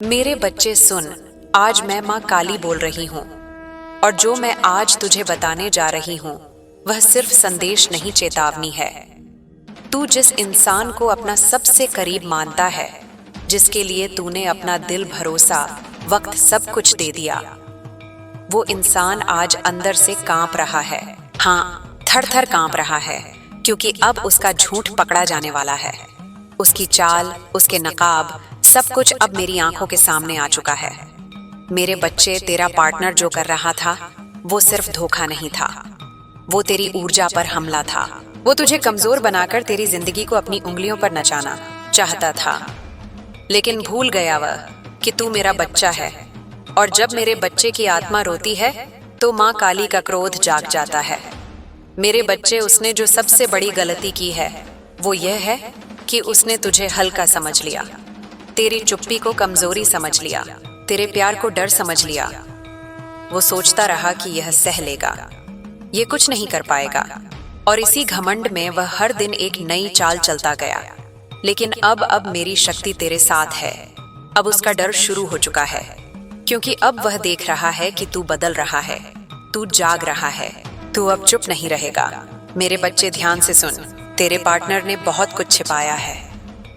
मेरे बच्चे सुन, आज मैं माँ काली बोल रही हूँ और जो मैं आज तुझे बताने जा रही हूँ वह सिर्फ संदेश नहीं, चेतावनी है। तू जिस इंसान को अपना सबसे करीब मानता है, जिसके लिए तूने अपना दिल, भरोसा, वक्त, सब कुछ दे दिया, वो इंसान आज अंदर से कांप रहा है। हाँ, थर थर कांप रहा है, क्योंकि अब उसका झूठ पकड़ा जाने वाला है। उसकी चाल, उसके नकाब, सब कुछ अब मेरी आंखों के सामने आ चुका है। मेरे बच्चे, तेरा पार्टनर जो कर रहा था वो सिर्फ धोखा नहीं था, वो तेरी ऊर्जा पर हमला था। वो तुझे कमजोर बनाकर तेरी जिंदगी को अपनी उंगलियों पर नचाना चाहता था, लेकिन भूल गया वह कि तू मेरा बच्चा है, और जब मेरे बच्चे की आत्मा रोती है तो माँ काली का क्रोध जाग जाता है। मेरे बच्चे, उसने जो सबसे बड़ी गलती की है वो यह है कि उसने तुझे हल्का समझ लिया, तेरी चुप्पी को कमजोरी समझ लिया, तेरे प्यार को डर समझ लिया। वो सोचता रहा कि यह सह लेगा, ये कुछ नहीं कर पाएगा, और इसी घमंड में वह हर दिन एक नई चाल चलता गया। लेकिन अब मेरी शक्ति तेरे साथ है। अब उसका डर शुरू हो चुका है, क्योंकि अब वह देख रहा है कि तू बदल रहा है, तू जाग रहा है, तू अब चुप नहीं रहेगा। मेरे बच्चे, ध्यान से सुन, तेरे पार्टनर ने बहुत कुछ छिपाया है।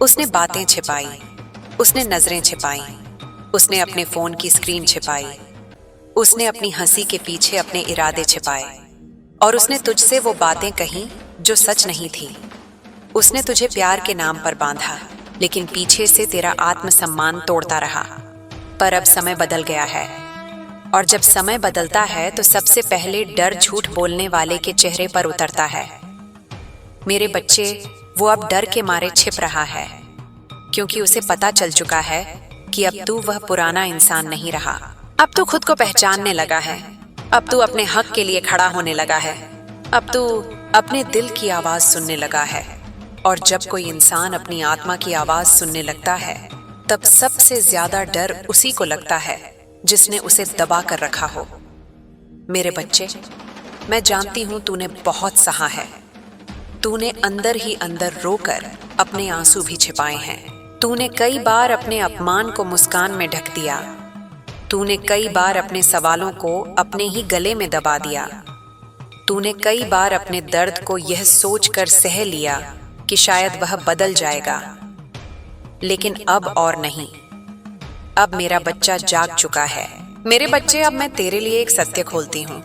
उसने बातें छिपाई, उसने नजरें छिपाई, उसने अपने फोन की स्क्रीन छिपाई, उसने अपनी हंसी के पीछे अपने इरादे छिपाए, और उसने तुझसे वो बातें कही जो सच नहीं थी। उसने तुझे प्यार के नाम पर बांधा, लेकिन पीछे से तेरा आत्मसम्मान तोड़ता रहा। पर अब समय बदल गया है, और जब समय बदलता है तो सबसे पहले डर झूठ बोलने वाले के चेहरे पर उतरता है। मेरे बच्चे, वो अब डर के मारे छिप रहा है, क्योंकि उसे पता चल चुका है कि अब तू वह पुराना इंसान नहीं रहा। अब तू खुद को पहचानने लगा है, अब तू अपने हक के लिए खड़ा होने लगा है, अब तू अपने दिल की आवाज सुनने लगा है। और जब कोई इंसान अपनी आत्मा की आवाज सुनने लगता है, तब सबसे ज्यादा डर उसी को लगता है जिसने उसे दबा कर रखा हो। मेरे बच्चे, मैं जानती हूं तूने बहुत सहा है। तूने अंदर ही अंदर रोकर अपने आंसू भी छिपाए हैं। तूने कई बार अपने अपमान को मुस्कान में ढक दिया। तूने कई बार अपने सवालों को अपने ही गले में दबा दिया। तूने कई बार अपने दर्द को यह सोचकर सह लिया कि शायद वह बदल जाएगा, लेकिन अब और नहीं। अब मेरा बच्चा जाग चुका है। मेरे बच्चे, अब मैं तेरे लिए एक सत्य खोलती हूँ।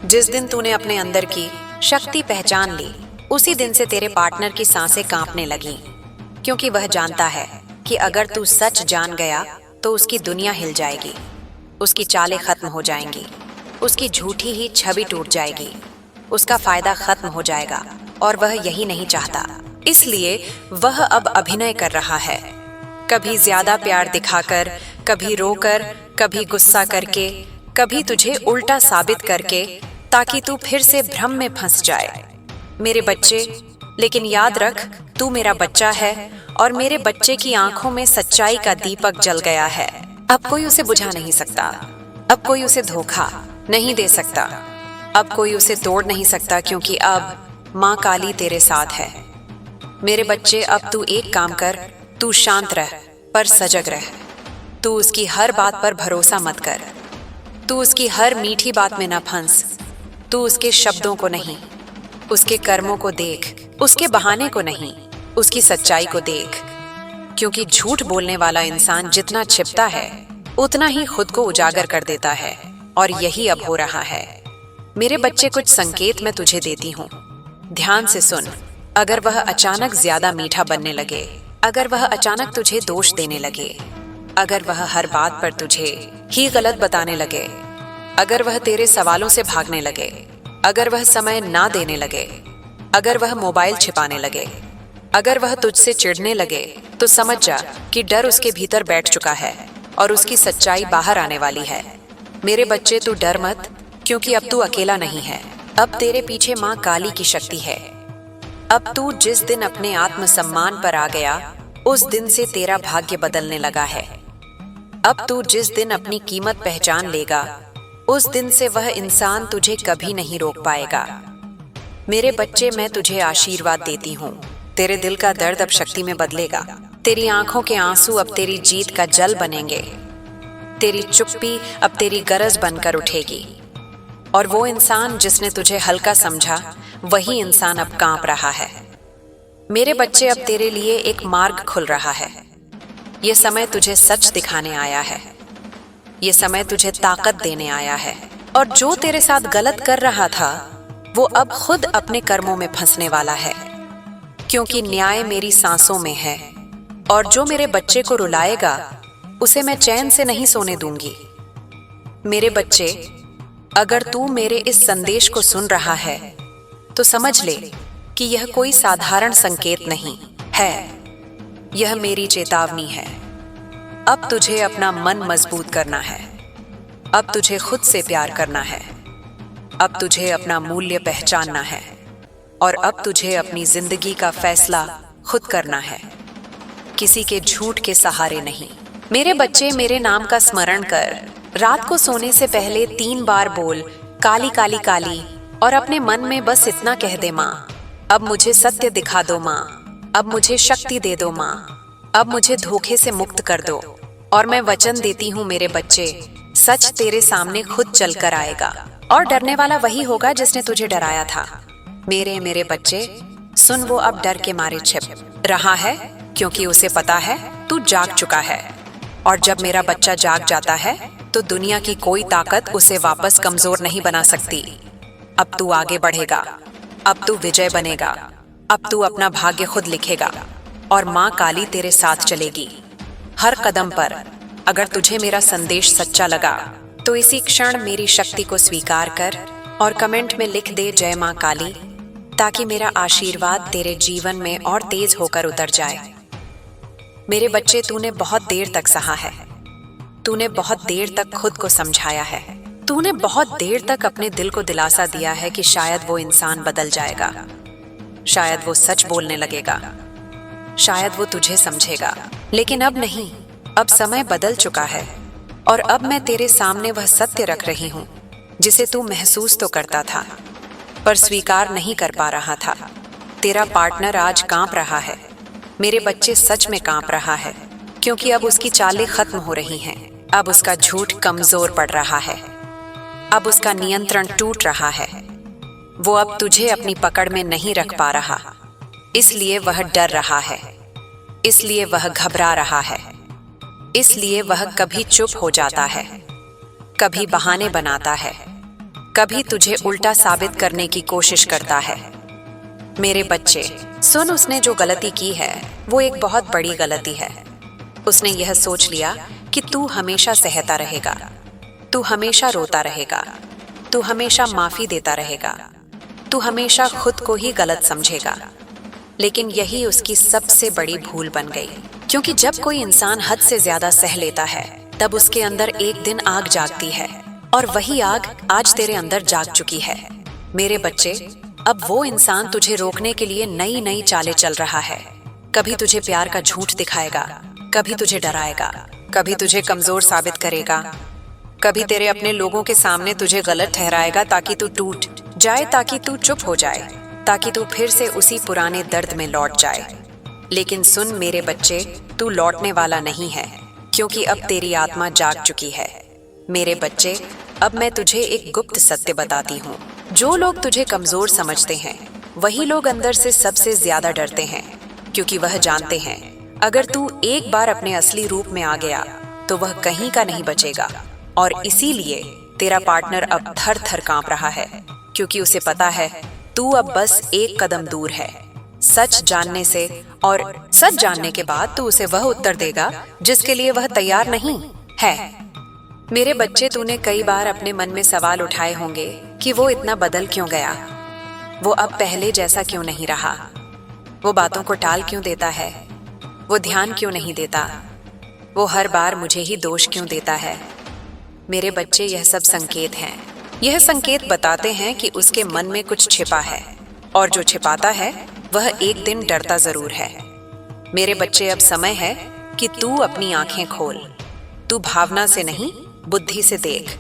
जिस दिन तूने अपने अंदर की शक्ति पहचान ली, उसी दिन से तेरे पार्टनर की सांसें कांपने लगी, क्योंकि वह जानता है कि अगर तू सच जान गया तो उसकी दुनिया हिल जाएगी, उसकी चालें खत्म हो जाएंगी, उसकी झूठी ही छवि टूट जाएगी, उसका फायदा खत्म हो जाएगा, और वह यही नहीं चाहता। इसलिए वह अब अभिनय कर रहा है, कभी ज्यादा प्यार दिखाकर, कभी रोकर, कभी गुस्सा करके, कभी तुझे उल्टा साबित करके, ताकि तू फिर से भ्रम में फंस जाए। मेरे बच्चे, लेकिन याद रख, तू मेरा बच्चा है, और मेरे बच्चे की आंखों में सच्चाई का दीपक जल गया है। अब कोई उसे बुझा नहीं सकता, अब कोई उसे धोखा नहीं दे सकता, अब कोई उसे तोड़ नहीं सकता, क्योंकि अब माँ काली तेरे साथ है। मेरे बच्चे, अब तू एक काम कर, तू शांत रह पर सजग रह। तू उसकी हर बात पर भरोसा मत कर, तू उसकी हर मीठी बात में न फंस। तू उसके शब्दों को नहीं, उसके कर्मों को देख, उसके बहाने को नहीं, उसकी सच्चाई को देख, क्योंकि झूठ बोलने वाला इंसान जितना छिपता है उतना ही खुद को उजागर कर देता है, और यही अब हो रहा है। मेरे बच्चे, कुछ संकेत मैं तुझे देती हूँ, ध्यान से सुन। अगर वह अचानक ज्यादा मीठा बनने लगे, अगर वह अचानक तुझे दोष देने लगे, अगर वह हर बात पर तुझे ही गलत बताने लगे, अगर वह तेरे सवालों से भागने लगे, अगर वह समय ना देने लगे, अगर वह मोबाइल छिपाने लगे, अगर वह तुझसे चिढ़ने लगे, तो समझ जा कि डर उसके भीतर बैठ चुका है और उसकी सच्चाई बाहर आने वाली है। मेरे बच्चे, तू डर मत, क्योंकि अब तू अकेला नहीं है। अब तेरे पीछे माँ काली की शक्ति है। अब तू जिस दिन अपने आत्मसम्मान पर आ गया, उस दिन से तेरा भाग्य बदलने लगा है। अब तू जिस दिन अपनी कीमत पहचान लेगा, उस दिन से वह इंसान तुझे कभी नहीं रोक पाएगा। मेरे बच्चे, मैं तुझे आशीर्वाद देती हूँ। तेरे दिल का दर्द अब शक्ति में बदलेगा, तेरी आंखों के आंसू अब तेरी जीत का जल बनेंगे। तेरी चुप्पी अब तेरी गरज बनकर उठेगी। और वो इंसान जिसने तुझे हल्का समझा, वही इंसान अब कांप रहा है। मेरे बच्चे, अब तेरे लिए एक मार्ग खुल रहा है। ये समय तुझे सच दिखाने आया है। ये समय तुझे ताकत देने आया है। और जो तेरे साथ गलत कर रहा था, वो अब खुद अपने कर्मों में फंसने वाला है, क्योंकि न्याय मेरी सांसों में है। और जो मेरे बच्चे को रुलाएगा, उसे मैं चैन से नहीं सोने दूंगी। मेरे बच्चे, अगर तू मेरे इस संदेश को सुन रहा है, तो समझ ले कि यह कोई साधारण संकेत नहीं है। यह मेरी चेतावनी है। अब तुझे अपना मन मजबूत करना है। अब तुझे खुद से प्यार करना है। अब तुझे अपना मूल्य पहचानना है। और अब तुझे अपनी जिंदगी का फैसला खुद करना है, किसी के झूठ के सहारे नहीं। मेरे बच्चे, मेरे नाम का स्मरण कर। रात को सोने से पहले 3 बार बोल, काली काली काली, और अपने मन में बस इतना कह दे, माँ अब मुझे सत्य दिखा दो, माँ अब मुझे शक्ति दे दो, माँ अब मुझे धोखे से मुक्त कर दो। और मैं वचन देती हूँ मेरे बच्चे, सच तेरे सामने खुद चल कर आएगा। और डरने वाला वही होगा जिसने तुझे डराया था। मेरे बच्चे सुन, वो अब डर के मारे छिप रहा है, क्योंकि उसे पता है तू जाग चुका है। और जब मेरा बच्चा जाग जाता है, तो दुनिया की कोई ताकत उसे वापस कमजोर नहीं बना सकती। अब तू आगे बढ़ेगा। अब तू विजय बनेगा। अब तू अपना भाग्य खुद लिखेगा। और माँ काली तेरे साथ चलेगी हर कदम पर। अगर तुझे मेरा संदेश सच्चा लगा, तो इसी क्षण मेरी शक्ति को स्वीकार कर और कमेंट में लिख दे, जय माँ काली, ताकि मेरा आशीर्वाद तेरे जीवन में और तेज होकर उतर जाए। मेरे बच्चे, तूने बहुत देर तक सहा है। तूने बहुत देर तक खुद को समझाया है। तूने बहुत देर तक अपने दिल को दिलासा दिया है कि शायद वो इंसान बदल जाएगा, शायद वो सच बोलने लगेगा, शायद वो तुझे समझेगा। लेकिन अब नहीं, अब समय बदल चुका है। और अब मैं तेरे सामने वह सत्य रख रही हूँ जिसे तू महसूस तो करता था, पर स्वीकार नहीं कर पा रहा था। तेरा पार्टनर आज कांप रहा है। मेरे बच्चे, सच में कांप रहा है, क्योंकि अब उसकी चालें खत्म हो रही हैं। अब उसका झूठ कमजोर पड़ रहा है। अब उसका नियंत्रण टूट रहा है। वो अब तुझे अपनी पकड़ में नहीं रख पा रहा। इसलिए वह डर रहा है। इसलिए वह घबरा रहा है। इसलिए वह कभी चुप हो जाता है, कभी बहाने बनाता है, कभी तुझे उल्टा साबित करने की कोशिश करता है। मेरे बच्चे सुन, उसने जो गलती की है वो एक बहुत बड़ी गलती है। उसने यह सोच लिया कि तू हमेशा सहता रहेगा, तू हमेशा रोता रहेगा, तू हमेशा माफी देता रहेगा, तू हमेशा खुद को ही गलत समझेगा। लेकिन यही उसकी सबसे बड़ी भूल बन गई, क्योंकि जब कोई इंसान हद से ज्यादा सह लेता है, तब उसके अंदर एक दिन आग जागती है। और वही आग आज तेरे अंदर जाग चुकी है। मेरे बच्चे, अब वो इंसान तुझे रोकने के लिए नई नई चालें चल रहा है। कभी तुझे प्यार का झूठ दिखाएगा, कभी तुझे डराएगा, कभी तुझे कमजोर साबित करेगा, कभी तेरे अपने लोगों के सामने तुझे गलत ठहराएगा ताकि तू टूट जाए, ताकि तू चुप हो जाए, ताकि तू फिर से उसी पुराने दर्द में लौट जाए। लेकिन सुन मेरे बच्चे, तू लौटने वाला नहीं है, क्योंकि अब तेरी आत्मा जाग चुकी है। मेरे बच्चे, अब मैं तुझे एक गुप्त सत्य बताती हूँ। जो लोग तुझे कमजोर समझते हैं, वही लोग अंदर से सबसे ज्यादा डरते हैं, क्योंकि वह जानते हैं अगर तू एक बार अपने असली रूप में आ गया, तो वह कहीं का नहीं बचेगा। और इसीलिए तेरा पार्टनर अब थर थर कांप रहा है, क्योंकि उसे पता है तू अब बस एक कदम दूर है सच जानने से। और सच जानने के बाद तू उसे वह उत्तर देगा जिसके लिए वह तैयार नहीं है। मेरे बच्चे, तूने कई बार अपने मन में सवाल उठाए होंगे कि वो इतना बदल क्यों गया, वो अब पहले जैसा क्यों नहीं रहा, वो बातों को टाल क्यों देता है, वो ध्यान क्यों नहीं देता, वो हर बार मुझे ही दोष क्यों देता है। मेरे बच्चे, यह सब संकेत हैं। यह संकेत बताते हैं कि उसके मन में कुछ छिपा है, और जो छिपाता है वह एक दिन डरता जरूर है। मेरे बच्चे, अब समय है कि तू अपनी आंखें खोल। तू भावना से नहीं, बुद्धि से देख।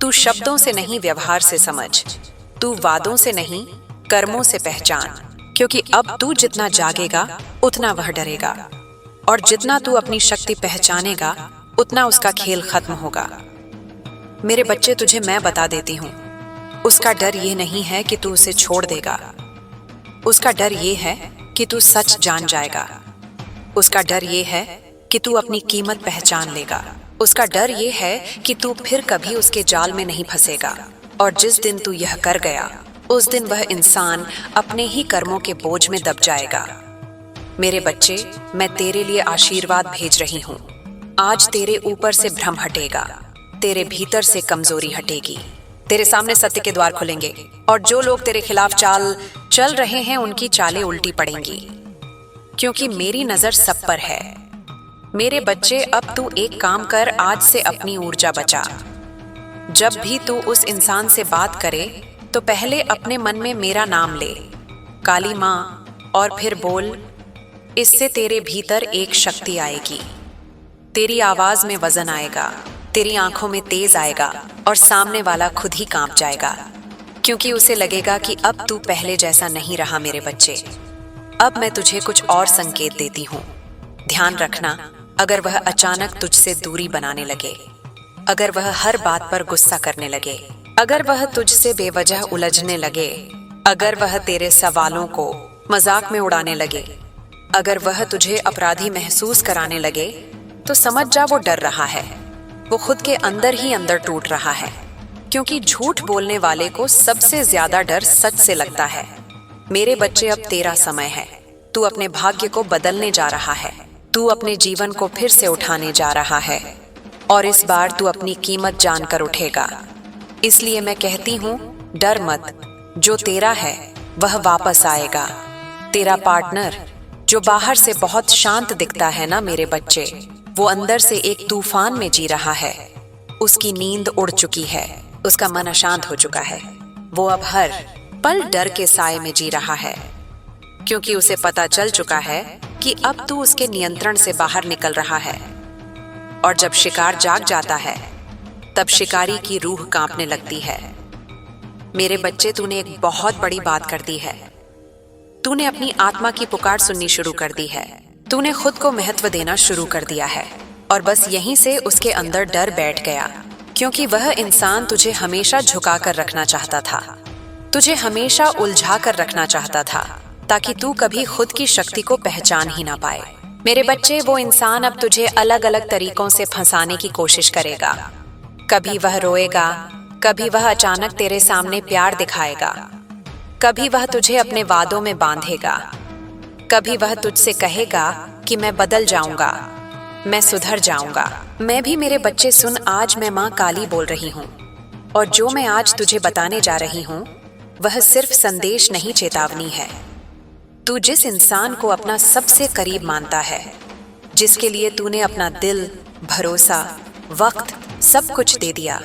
तू शब्दों से नहीं, व्यवहार से समझ। तू वादों से नहीं, कर्मों से पहचान, क्योंकि अब तू जितना जागेगा उतना वह डरेगा। और जितना तू अपनी शक्ति पहचानेगा उतना उसका खेल खत्म होगा। मेरे बच्चे, तुझे मैं बता देती हूँ, उसका डर ये नहीं है कि तू उसे छोड़ देगा, उसका डर ये है कि तू सच जान जाएगा। उसका डर ये है कि तू अपनी कीमत पहचान लेगा। उसका डर ये है कि तू फिर कभी उसके जाल में नहीं फंसेगा। और जिस दिन तू यह कर गया, उस दिन वह इंसान अपने ही कर्मों के बोझ में दब जाएगा। मेरे बच्चे, मैं तेरे लिए आशीर्वाद भेज रही हूँ। आज तेरे ऊपर से भ्रम हटेगा, तेरे भीतर से कमजोरी हटेगी। तेरे सामने सत्य के द्वार खुलेंगे और जो लोग तेरे खिलाफ चाल चल रहे हैं उनकी चालें उल्टी पड़ेंगी, क्योंकि मेरी नजर सब पर है। मेरे बच्चे, अब तू एक काम कर, आज से अपनी ऊर्जा बचा। जब भी तू उस इंसान से बात करे तो पहले अपने मन में मेरा नाम ले, काली माँ, और फिर बोल। इससे तेरे भीतर एक शक्ति आएगी, तेरी आवाज में वजन आएगा, तेरी आंखों में तेज आएगा और सामने वाला खुद ही कांप जाएगा, क्योंकि उसे लगेगा कि अब तू पहले जैसा नहीं रहा। मेरे बच्चे, अब मैं तुझे कुछ और संकेत देती हूँ। ध्यान रखना, अगर वह अचानक तुझसे दूरी बनाने लगे, अगर वह हर बात पर गुस्सा करने लगे, अगर वह तुझसे बेवजह उलझने लगे, अगर वह तेरे सवालों को मजाक में उड़ाने लगे, अगर वह तुझे अपराधी महसूस कराने लगे, तो समझ जा वो डर रहा है। वो खुद के अंदर ही अंदर टूट रहा है, क्योंकि झूठ बोलने वाले को सबसे ज्यादा डर सच से लगता है। मेरे बच्चे, अब तेरा समय है। तू अपने भाग्य को बदलने जा रहा है, तू अपने जीवन को फिर से उठाने जा रहा है, और इस बार तू अपनी कीमत जानकर उठेगा। इसलिए मैं कहती हूँ, डर मत, जो तेरा है वह वापस आएगा। तेरा पार्टनर जो बाहर से बहुत शांत दिखता है ना मेरे बच्चे, वो अंदर से एक तूफान में जी रहा है। उसकी नींद उड़ चुकी है, उसका मन अशांत हो चुका है। वो अब हर पल डर के साए में जी रहा है, क्योंकि उसे पता चल चुका है कि अब तू उसके नियंत्रण से बाहर निकल रहा है। और जब शिकार जाग जाता है, तब शिकारी की रूह कांपने लगती है। मेरे बच्चे, तूने एक बहुत बड़ी बात कर दी है। तूने अपनी आत्मा की पुकार सुननी शुरू कर दी है। तूने खुद को महत्व देना शुरू कर दिया है, और बस यहीं से उसके अंदर डर बैठ गया, क्योंकि वह इंसान तुझे हमेशा झुका कर रखना चाहता था, तुझे हमेशा उलझा कर रखना चाहता था, ताकि तू कभी खुद की शक्ति को पहचान ही ना पाए। मेरे बच्चे, वो इंसान अब तुझे अलग अलग तरीकों से फंसाने की कोशिश करेगा। कभी वह रोएगा, कभी वह अचानक तेरे सामने प्यार दिखाएगा, कभी वह तुझे अपने वादों में बांधेगा, कभी वह तुझसे कहेगा कि मैं बदल जाऊंगा, मैं सुधर जाऊंगा। मैं भी, मेरे बच्चे सुन, आज मैं माँ काली बोल रही हूँ, और जो मैं आज तुझे बताने जा रही हूँ वह सिर्फ संदेश नहीं, चेतावनी है। तू जिस इंसान को अपना सबसे करीब मानता है, जिसके लिए तूने अपना दिल, भरोसा, वक्त, सब कुछ दे दिया,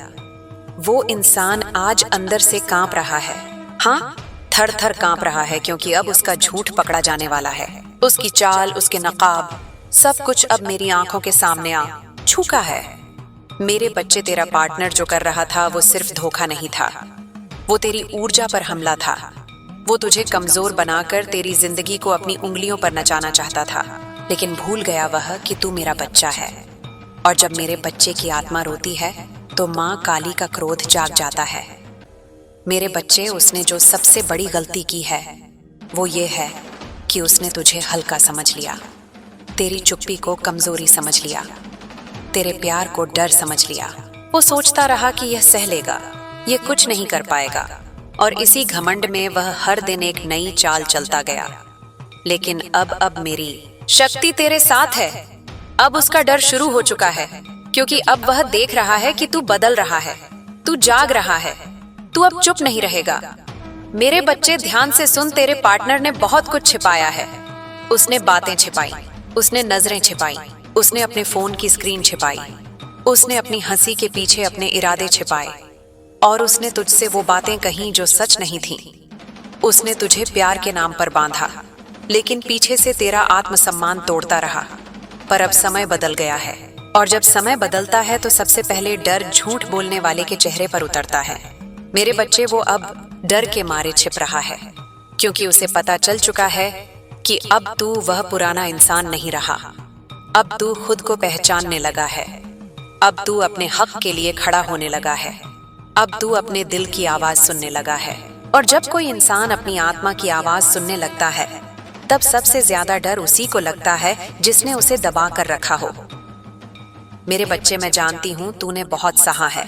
वो इंसान आज अंदर से कांप रहा है। हाँ, थर थर कांप रहा है, क्योंकि अब उसका झूठ पकड़ा जाने वाला है। उसकी चाल, उसके नकाब, सब कुछ अब मेरी आंखों के सामने आ चुका है। मेरे बच्चे, तेरा पार्टनर जो कर रहा था वो सिर्फ धोखा नहीं था, वो तेरी ऊर्जा पर हमला था। वो तुझे कमजोर बनाकर तेरी जिंदगी को अपनी उंगलियों पर नचाना चाहता था, लेकिन भूल गया वह कि तू मेरा बच्चा है। और जब मेरे बच्चे की आत्मा रोती है तो माँ काली का क्रोध जाग जाता है। मेरे बच्चे, उसने जो सबसे बड़ी गलती की है वो ये है कि उसने तुझे हल्का समझ लिया, तेरी चुप्पी को कमजोरी समझ लिया, तेरे प्यार को डर समझ लिया। वो सोचता रहा कि यह सह लेगा, ये कुछ नहीं कर पाएगा, और इसी घमंड में वह हर दिन एक नई चाल चलता गया। लेकिन अब मेरी शक्ति तेरे साथ है। अब उसका डर शुरू हो चुका है, क्योंकि अब वह देख रहा है कि तू बदल रहा है, तू जाग रहा है, तू अब चुप नहीं रहेगा। मेरे बच्चे, ध्यान से सुन, तेरे पार्टनर ने बहुत कुछ छिपाया है। उसने बातें छिपाई, उसने नजरें छिपाई, उसने अपने फोन की स्क्रीन छिपाई, उसने अपनी हंसी के पीछे अपने इरादे छिपाए, और उसने तुझसे वो बातें कहीं जो सच नहीं थीं। उसने तुझे प्यार के नाम पर बांधा, लेकिन पीछे से तेरा आत्मसम्मान तोड़ता रहा। पर अब समय बदल गया है, और जब समय बदलता है तो सबसे पहले डर झूठ बोलने वाले के चेहरे पर उतरता है। मेरे बच्चे, वो अब डर के मारे छिप रहा है, क्योंकि उसे पता चल चुका है कि अब तू वह पुराना इंसान नहीं रहा। अब तू खुद को पहचानने लगा है। अब तू अपने हक के लिए खड़ा होने लगा है। अब तू अपने दिल की आवाज सुनने लगा है। और जब कोई इंसान अपनी आत्मा की आवाज सुनने लगता है, तब सबसे ज्यादा डर उसी को लगता है जिसने उसे दबा कर रखा हो। मेरे बच्चे, मैं जानती हूँ तूने बहुत सहा है।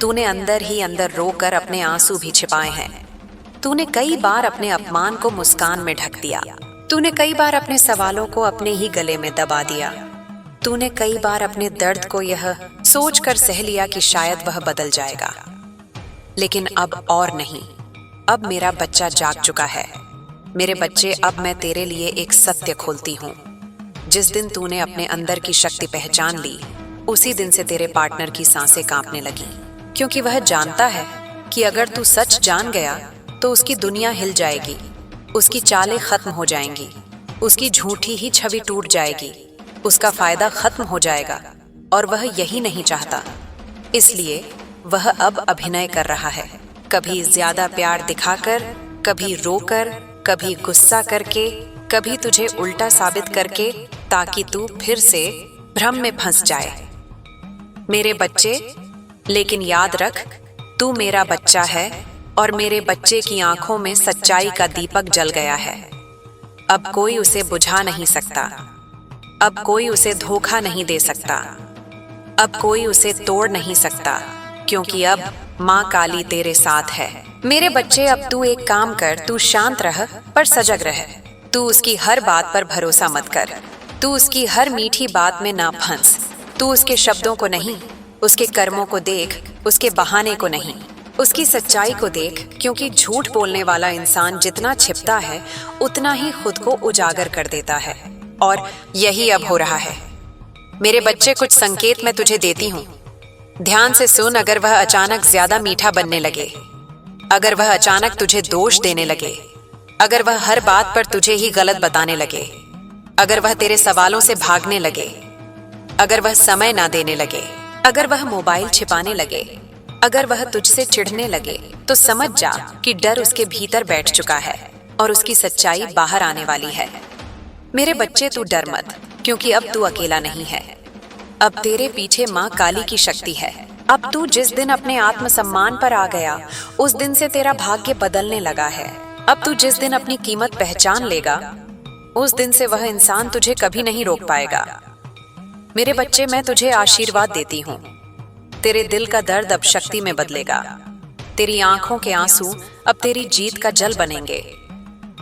तूने अंदर ही अंदर रोकर अपने आंसू भी छिपाए हैं। तूने कई बार अपने अपमान को मुस्कान में ढक दिया। तूने कई बार अपने सवालों को अपने ही गले में दबा दिया। तूने कई बार अपने दर्द को यह सोचकर सह लिया कि शायद वह बदल जाएगा। लेकिन अब और नहीं। अब मेरा बच्चा जाग चुका है। मेरे बच्चे, अब मैं तेरे लिए एक सत्य खोलती हूँ। जिस दिन तूने अपने अंदर की शक्ति पहचान ली, उसी दिन से तेरे पार्टनर की सांसें कांपने लगी, क्योंकि वह जानता है कि अगर तू सच जान गया तो उसकी दुनिया हिल जाएगी, उसकी चालें खत्म हो जाएंगी, उसकी झूठी ही छवि टूट जाएगी, उसका फायदा खत्म हो जाएगा। और वह यही नहीं चाहता। इसलिए वह अब अभिनय कर रहा है, कभी ज्यादा प्यार दिखाकर, कभी रोकर, कभी गुस्सा करके, कभी तुझे उल्टा साबित करके, ताकि तू फिर से भ्रम में फंस जाए। मेरे बच्चे, लेकिन याद रख, तू मेरा बच्चा है और मेरे बच्चे की आंखों में सच्चाई का दीपक जल गया है। अब कोई उसे बुझा नहीं सकता। अब कोई उसे धोखा नहीं दे सकता। अब कोई उसे तोड़ नहीं सकता, क्योंकि अब माँ काली तेरे साथ है। मेरे बच्चे, अब तू एक काम कर, तू शांत रह पर सजग रह। तू उसकी हर बात पर भरोसा मत कर। तू उसकी हर मीठी बात में ना फंस। तू उसके शब्दों को नहीं, उसके कर्मों को देख, उसके बहाने को नहीं, उसकी सच्चाई को देख। क्योंकि झूठ बोलने वाला इंसान जितना छिपता है, उतना ही खुद को उजागर कर देता है। और यही अब हो रहा है। मेरे बच्चे, कुछ संकेत मैं तुझे देती हूँ, ध्यान से सुन। अगर वह अचानक ज्यादा मीठा बनने लगे, अगर वह अचानक तुझे दोष देने लगे, अगर वह हर बात पर तुझे ही गलत बताने लगे, अगर वह तेरे सवालों से भागने लगे, अगर वह समय ना देने लगे, अगर वह मोबाइल छिपाने लगे, अगर वह तुझसे चिढ़ने लगे, तो समझ जा कि डर उसके भीतर बैठ चुका है और उसकी सच्चाई बाहर आने वाली है। मेरे बच्चे, तू डर मत, क्योंकि अब तू अकेला नहीं है। अब तेरे पीछे माँ काली की शक्ति है। अब तू जिस दिन अपने आत्मसम्मान पर आ गया, उस दिन से तेरा भाग्य बदलने लगा है। अब तू जिस दिन अपनी कीमत पहचान लेगा, उस दिन से वह इंसान तुझे कभी नहीं रोक पाएगा। मेरे बच्चे, मैं तुझे आशीर्वाद देती हूँ। तेरे दिल का दर्द अब शक्ति में बदलेगा। तेरी आंखों के आंसू अब तेरी जीत का जल बनेंगे।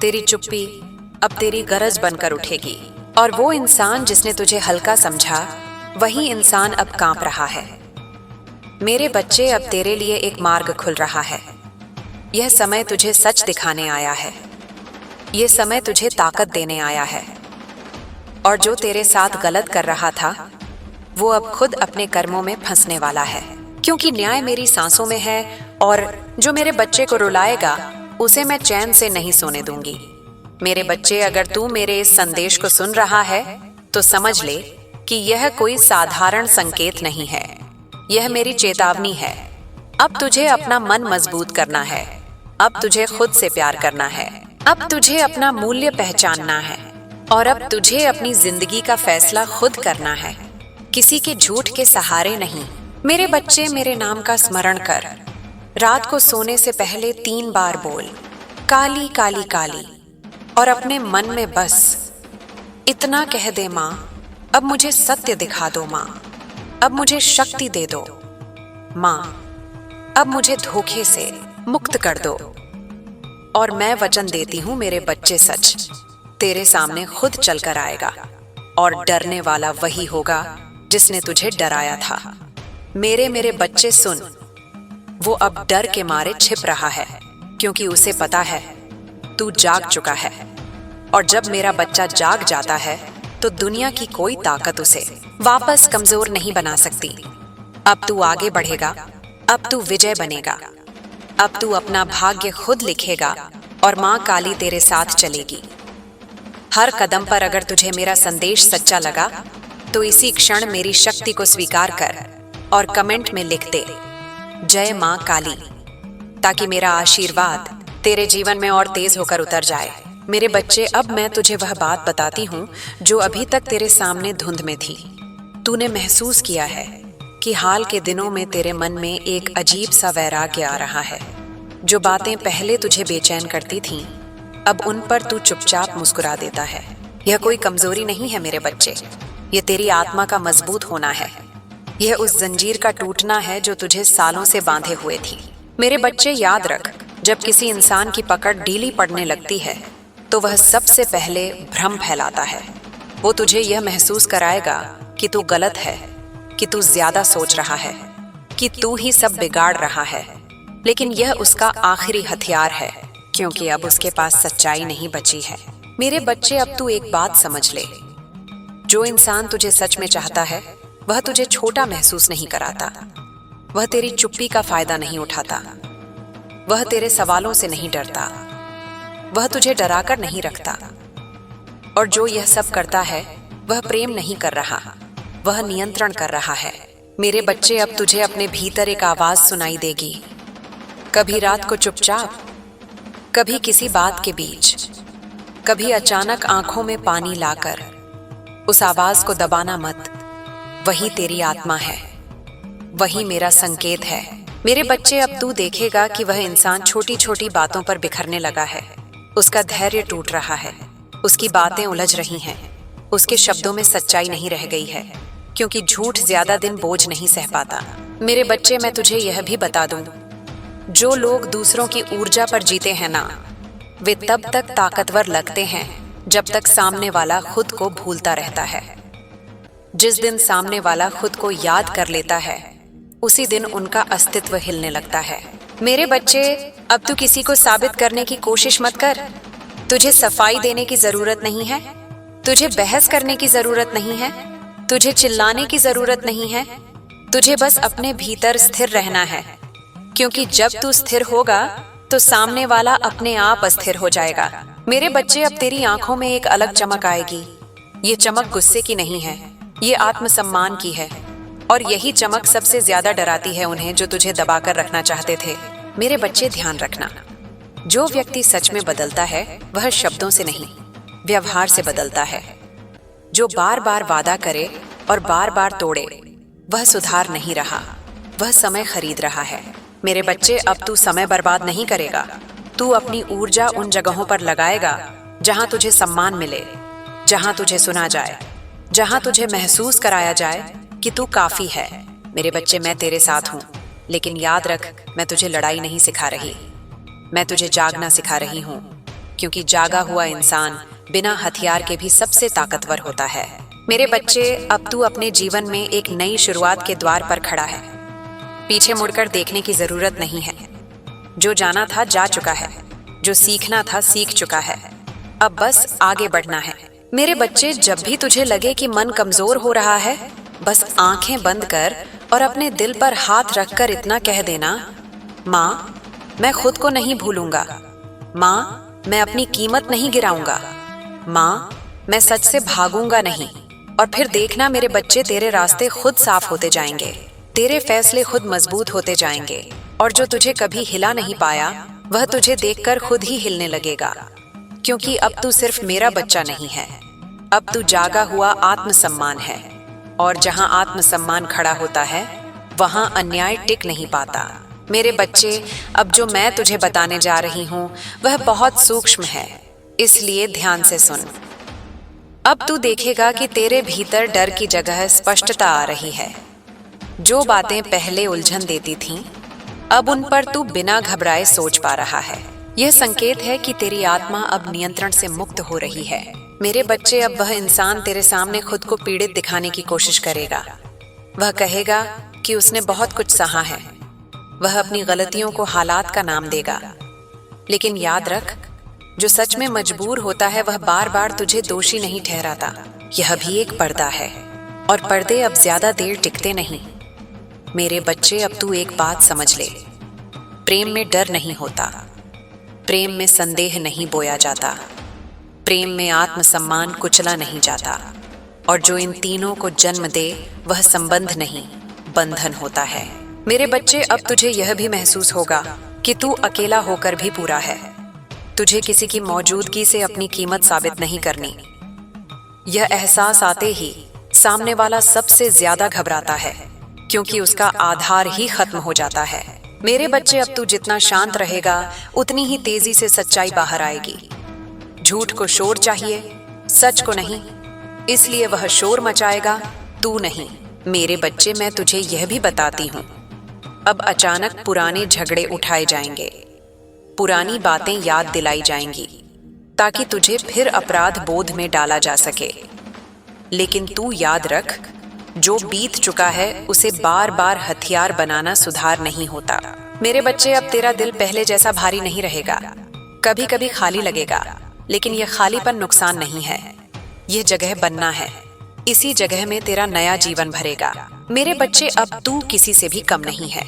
तेरी चुप्पी अब तेरी गरज बनकर उठेगी। और वो इंसान जिसने तुझे हल्का समझा, वही इंसान अब कांप रहा है। मेरे बच्चे, अब तेरे लिए एक मार्ग खुल रहा है। यह समय तुझे सच दिखाने आया है। यह समय तुझे ताकत देने आया है। और जो तेरे साथ गलत कर रहा था, वो अब खुद अपने कर्मों में फंसने वाला है, क्योंकि न्याय मेरी सांसों में है। और जो मेरे बच्चे को रुलाएगा, उसे मैं चैन से नहीं सोने दूंगी। मेरे बच्चे, अगर तू मेरे इस संदेश को सुन रहा है, तो समझ ले कि यह कोई साधारण संकेत नहीं है। यह मेरी चेतावनी है। अब तुझे अपना मन मजबूत करना है। अब तुझे खुद से प्यार करना है। अब तुझे अपना मूल्य पहचानना है। और अब तुझे अपनी जिंदगी का फैसला खुद करना है, किसी के झूठ के सहारे नहीं। मेरे बच्चे, मेरे नाम का स्मरण कर। रात को सोने से पहले 3 बार बोल, काली काली काली। और अपने मन में बस इतना कह दे, माँ अब मुझे सत्य दिखा दो। माँ अब मुझे शक्ति दे दो। माँ अब मुझे धोखे से मुक्त कर दो। और मैं वचन देती हूँ, मेरे बच्चे, सच तेरे सामने खुद चलकर आएगा। और डरने वाला वही होगा जिसने तुझे डराया था। मेरे बच्चे, सुन, वो अब डर के मारे छिप रहा है, क्योंकि उसे पता है तू जाग चुका है। और जब मेरा बच्चा जाग जाता है, तो दुनिया की कोई ताकत उसे वापस कमजोर नहीं बना सकती। अब तू आगे बढ़ेगा। अब तू विजय बनेगा। अब तू अपना भाग्य खुद लिखेगा और माँ काली तेरे साथ चलेगी। हर कदम पर अगर तुझे मेरा संदेश सच्चा लगा, तो इसी क्षण मेरी शक्ति को स्वीकार कर और कमेंट में लिख दे, जय माँ काली, ताकि मेरा आशीर्वाद तेरे जीवन में और तेज होकर उतर जाए। मेरे बच्चे, अब मैं तुझे वह बात बताती हूँ जो अभी तक तेरे सामने धुंध में थी। तूने महसूस किया है कि हाल के दिनों में तेरे मन में एक अजीब सा वैराग्य आ रहा है। जो बातें पहले तुझे बेचैन करती थीं, अब उन पर तू चुपचाप मुस्कुरा देता है। यह कोई कमजोरी नहीं है मेरे बच्चे, ये तेरी आत्मा का मजबूत होना है। यह उस जंजीर का टूटना है जो तुझे सालों से बांधे हुए थी। मेरे बच्चे, याद रख, जब किसी इंसान की पकड़ ढीली पड़ने लगती है तो वह सबसे पहले भ्रम फैलाता है। वो तुझे यह महसूस कराएगा कि तू गलत है, कि तू ज्यादा सोच रहा है, कि तू ही सब बिगाड़ रहा है। लेकिन यह उसका आखिरी हथियार है, क्योंकि अब उसके पास सच्चाई नहीं बची है। मेरे बच्चे, अब तू एक बात समझ ले, जो इंसान तुझे सच में चाहता है वह तुझे छोटा महसूस नहीं कराता। वह तेरी चुप्पी का फायदा नहीं उठाता। वह तेरे सवालों से नहीं डरता। वह तुझे डराकर नहीं रखता। और जो यह सब करता है वह प्रेम नहीं कर रहा, वह नियंत्रण कर रहा है। मेरे बच्चे, अब तुझे अपने भीतर एक आवाज सुनाई देगी, कभी रात को चुपचाप, कभी किसी बात के बीच, कभी अचानक आंखों में पानी लाकर। उस आवाज को दबाना मत, वही तेरी आत्मा है, वही मेरा संकेत है। मेरे बच्चे, अब तू देखेगा कि वह इंसान छोटी छोटी बातों पर बिखरने लगा है। उसका धैर्य टूट रहा है, उसकी बातें उलझ रही हैं, उसके शब्दों में सच्चाई नहीं रह गई है, क्योंकि झूठ ज्यादा दिन बोझ नहीं सह पाता। मेरे बच्चे, मैं तुझे यह भी बता दूं, जो लोग दूसरों की ऊर्जा पर जीते हैं ना, वे तब तक ताकतवर लगते हैं जब तक सामने वाला खुद को भूलता रहता है। जिस दिन सामने वाला खुद को याद कर लेता है, उसी दिन उनका अस्तित्व हिलने लगता है। मेरे बच्चे, अब तू किसी को साबित करने की कोशिश मत कर। तुझे सफाई देने की जरूरत नहीं है, तुझे बहस करने की जरूरत नहीं है, तुझे चिल्लाने की जरूरत नहीं है। तुझे बस अपने भीतर स्थिर रहना है, क्योंकि जब तू स्थिर होगा तो सामने वाला अपने आप अस्थिर हो जाएगा। मेरे बच्चे, अब तेरी आंखों में एक अलग चमक आएगी। ये चमक गुस्से की नहीं है, ये आत्मसम्मान की है। और यही चमक सबसे ज्यादा डराती है उन्हें जो तुझे दबाकर रखना चाहते थे। मेरे बच्चे, ध्यान रखना, जो व्यक्ति सच में बदलता है वह शब्दों से नहीं, व्यवहार से बदलता है। जो बार बार वादा करे और बार बार तोड़े, वह सुधार नहीं रहा, वह समय खरीद रहा है। मेरे बच्चे, अब तू समय बर्बाद नहीं करेगा। तू अपनी ऊर्जा उन जगहों पर लगाएगा जहां तुझे सम्मान मिले, जहां तुझे सुना जाए, जहां तुझे महसूस कराया जाए कि तू काफी है। मेरे बच्चे, मैं तेरे साथ हूं, लेकिन याद रख, मैं तुझे लड़ाई नहीं सिखा रही, मैं तुझे जागना सिखा रही हूं, क्योंकि जागा हुआ इंसान बिना हथियार के भी सबसे ताकतवर होता है। मेरे बच्चे, अब तू अपने जीवन में एक नई शुरुआत के द्वार पर खड़ा है। पीछे मुड़कर देखने की जरूरत नहीं है। जो जाना था जा चुका है, जो सीखना था सीख चुका है, अब बस आगे बढ़ना है। मेरे बच्चे, जब भी तुझे लगे कि मन कमजोर हो रहा है, बस आंखें बंद कर और अपने दिल पर हाथ रखकर इतना कह देना, माँ, मैं खुद को नहीं भूलूंगा। माँ, मैं अपनी कीमत नहीं गिराऊंगा। माँ, मैं सच से भागूंगा नहीं। और फिर देखना मेरे बच्चे, तेरे रास्ते खुद साफ होते जाएंगे, तेरे फैसले खुद मजबूत होते जाएंगे। और जो तुझे कभी हिला नहीं पाया, वह तुझे देखकर खुद ही हिलने लगेगा, क्योंकि अब तू सिर्फ मेरा बच्चा नहीं है, अब तू जागा हुआ आत्मसम्मान है। और जहां आत्मसम्मान खड़ा होता है, वहां अन्याय टिक नहीं पाता। मेरे बच्चे, अब जो मैं तुझे बताने जा रही हूं वह बहुत सूक्ष्म है, इसलिए ध्यान से सुन। अब तू देखेगा कि तेरे भीतर डर की जगह स्पष्टता आ रही है। जो बातें पहले उलझन देती थीं, अब उन पर तू बिना घबराए सोच पा रहा है। यह संकेत है कि तेरी आत्मा अब नियंत्रण से मुक्त हो रही है। मेरे बच्चे, अब वह इंसान तेरे सामने खुद को पीड़ित दिखाने की कोशिश करेगा। वह कहेगा कि उसने बहुत कुछ सहा है। वह अपनी गलतियों को हालात का नाम देगा। लेकिन याद रख, जो सच में मजबूर होता है वह बार बार तुझे दोषी नहीं ठहराता। यह भी एक पर्दा है, और पर्दे अब ज्यादा देर टिकते नहीं। मेरे बच्चे, अब तू एक बात समझ ले, प्रेम में डर नहीं होता, प्रेम में संदेह नहीं बोया जाता, प्रेम में आत्मसम्मान कुचला नहीं जाता, और जो इन तीनों को जन्म दे वह संबंध नहीं, बंधन होता है। मेरे बच्चे, अब तुझे यह भी महसूस होगा कि तू अकेला होकर भी पूरा है। तुझे किसी की मौजूदगी से अपनी कीमत साबित नहीं करनी। यह एहसास आते ही सामने वाला सबसे ज्यादा घबराता है, क्योंकि उसका आधार ही खत्म हो जाता है। मेरे बच्चे, अब तू जितना शांत रहेगा उतनी ही तेजी से सच्चाई बाहर आएगी। झूठ को शोर चाहिए, सच को नहीं, इसलिए वह शोर मचाएगा, तू नहीं। मेरे बच्चे, मैं तुझे यह भी बताती हूँ, अब अचानक पुराने झगड़े उठाए जाएंगे, पुरानी बातें याद दिलाई जाएंगी, ताकि तुझे फिर अपराध बोध में डाला जा सके। लेकिन तू याद रख, जो बीत चुका है उसे बार बार हथियार बनाना सुधार नहीं होता। मेरे बच्चे, अब तेरा दिल पहले जैसा भारी नहीं रहेगा। कभी कभी खाली लगेगा, लेकिन यह खालीपन नुकसान नहीं है, यह जगह बनना है। इसी जगह में तेरा नया जीवन भरेगा। मेरे बच्चे, अब तू किसी से भी कम नहीं है,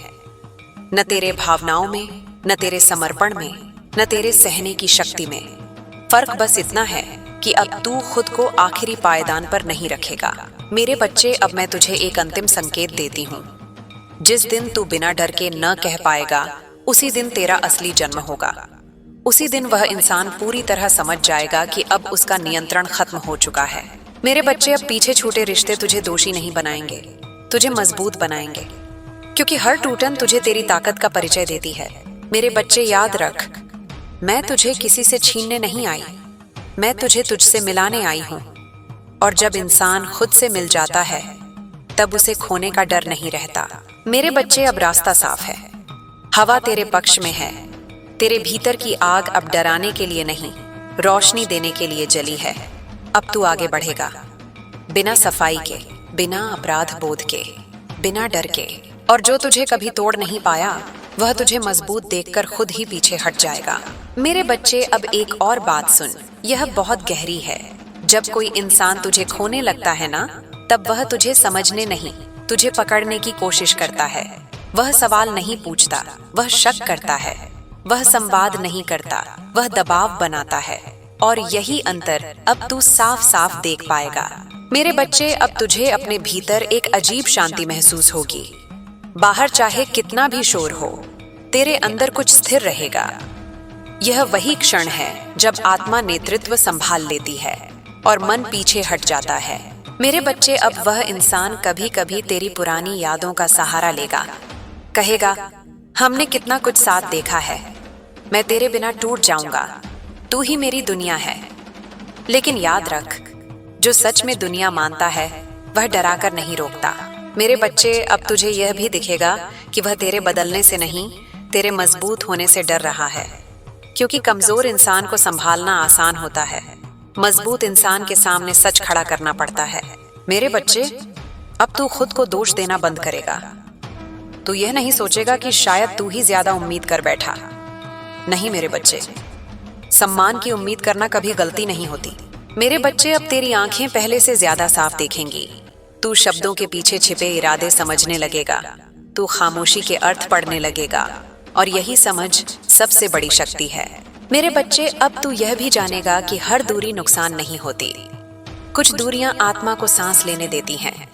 न तेरे भावनाओं में, न तेरे समर्पण में, न तेरे सहने की शक्ति में। फर्क बस इतना है कि अब तू खुद को आखिरी पायदान पर नहीं रखेगा। मेरे बच्चे, अब मैं तुझे एक अंतिम संकेत देती हूँ। जिस दिन तू बिना डर के न कह पाएगा, उसी दिन तेरा असली जन्म होगा। उसी दिन वह इंसान पूरी तरह समझ जाएगा कि अब उसका नियंत्रण खत्म हो चुका है। मेरे बच्चे, अब पीछे छूटे रिश्ते तुझे दोषी नहीं बनाएंगे, तुझे मजबूत बनाएंगे, क्योंकि हर टूटन तुझे तेरी ताकत का परिचय देती है। मेरे बच्चे, याद रख, मैं तुझे किसी से छीनने नहीं आई, मैं तुझे तुझसे मिलाने आई हूँ। और जब इंसान खुद से मिल जाता है, तब उसे खोने का डर नहीं रहता। मेरे बच्चे, अब रास्ता साफ है, हवा तेरे पक्ष में है। तेरे भीतर की आग अब डराने के लिए नहीं, रोशनी देने के लिए जली है। अब तू आगे बढ़ेगा, बिना सफाई के, बिना अपराध बोध के, बिना डर के। और जो तुझे कभी तोड़ नहीं पाया, वह तुझे मजबूत देखकर खुद ही पीछे हट जाएगा। मेरे बच्चे, अब एक और बात सुन, यह बहुत गहरी है। जब कोई इंसान तुझे खोने लगता है ना, तब वह तुझे समझने नहीं, तुझे पकड़ने की कोशिश करता है। वह सवाल नहीं पूछता, वह शक करता है। वह संवाद नहीं करता, वह दबाव बनाता है। और यही अंतर अब तू साफ साफ देख पाएगा। मेरे बच्चे, अब तुझे अपने भीतर एक अजीब शांति महसूस होगी। बाहर चाहे कितना भी शोर हो, तेरे अंदर कुछ स्थिर रहेगा। यह वही क्षण है जब आत्मा नेतृत्व संभाल लेती है और मन पीछे हट जाता है। मेरे बच्चे, अब वह इंसान कभी कभी तेरी पुरानी यादों का सहारा लेगा, कहेगा, हमने कितना कुछ साथ देखा है, मैं तेरे बिना टूट जाऊंगा, तू ही मेरी दुनिया है। लेकिन याद रख, जो सच में दुनिया मानता है, वह डराकर नहीं रोकता। मेरे बच्चे, अब तुझे यह भी दिखेगा कि वह तेरे बदलने से नहीं, तेरे मजबूत होने से डर रहा है। क्योंकि कमजोर इंसान को संभालना आसान होता है, मजबूत इंसान के सामने सच खड़ा करना पड़ता है। मेरे बच्चे, अब तू खुद को दोष देना बंद करेगा। तू यह नहीं सोचेगा कि शायद तू ही ज्यादा उम्मीद कर बैठा। नहीं मेरे बच्चे, सम्मान की उम्मीद करना कभी गलती नहीं होती। मेरे बच्चे, अब तेरी आंखें पहले से ज्यादा साफ देखेंगी। तू शब्दों के पीछे छिपे इरादे समझने लगेगा, तू खामोशी के अर्थ पढ़ने लगेगा, और यही समझ सबसे बड़ी शक्ति है। मेरे बच्चे, अब तू यह भी जानेगा कि हर दूरी नुकसान नहीं होती। कुछ दूरियां आत्मा को सांस लेने देती हैं,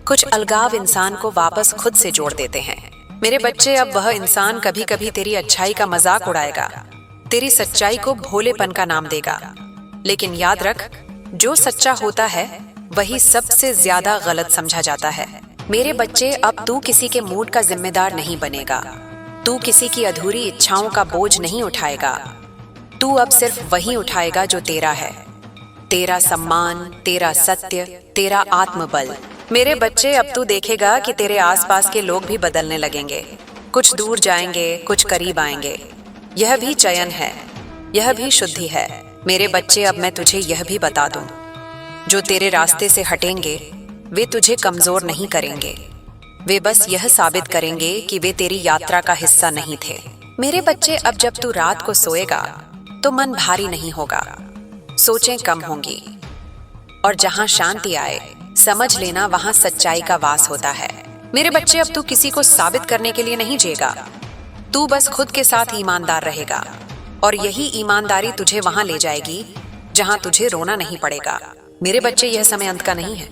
कुछ अलगाव इंसान को वापस खुद से जोड़ देते हैं। मेरे बच्चे, अब वह इंसान कभी कभी तेरी अच्छाई का मजाक उड़ाएगा, तेरी सच्चाई को भोलेपन का नाम देगा। लेकिन याद रख, जो सच्चा होता है वही सबसे ज्यादा गलत समझा जाता है। मेरे बच्चे, अब तू किसी के मूड का जिम्मेदार नहीं बनेगा, तू किसी की अधूरी इच्छाओं का बोझ नहीं उठाएगा। तू अब सिर्फ वही उठाएगा जो तेरा है, तेरा सम्मान, तेरा सत्य, तेरा आत्मबल। मेरे बच्चे, अब तू देखेगा कि तेरे आसपास के लोग भी बदलने लगेंगे, कुछ दूर जाएंगे, कुछ करीब आएंगे। यह भी चयन है, यह भी शुद्धि है। मेरे बच्चे, अब मैं तुझे यह भी बता दूं, जो तेरे रास्ते से हटेंगे वे तुझे कमजोर नहीं करेंगे, वे बस यह साबित करेंगे कि वे तेरी यात्रा का हिस्सा नहीं थे। मेरे बच्चे, अब जब तू रात को सोएगा तो मन भारी नहीं होगा, सोचें कम होंगी, और जहां शांति आए समझ लेना वहां सच्चाई का वास होता है। मेरे बच्चे, अब तू किसी को साबित करने के लिए नहीं जिएगा, तू बस खुद के साथ ईमानदार रहेगा, और यही ईमानदारी तुझे वहां ले जाएगी जहां तुझे रोना नहीं पड़ेगा। मेरे बच्चे, यह समय अंत का नहीं है,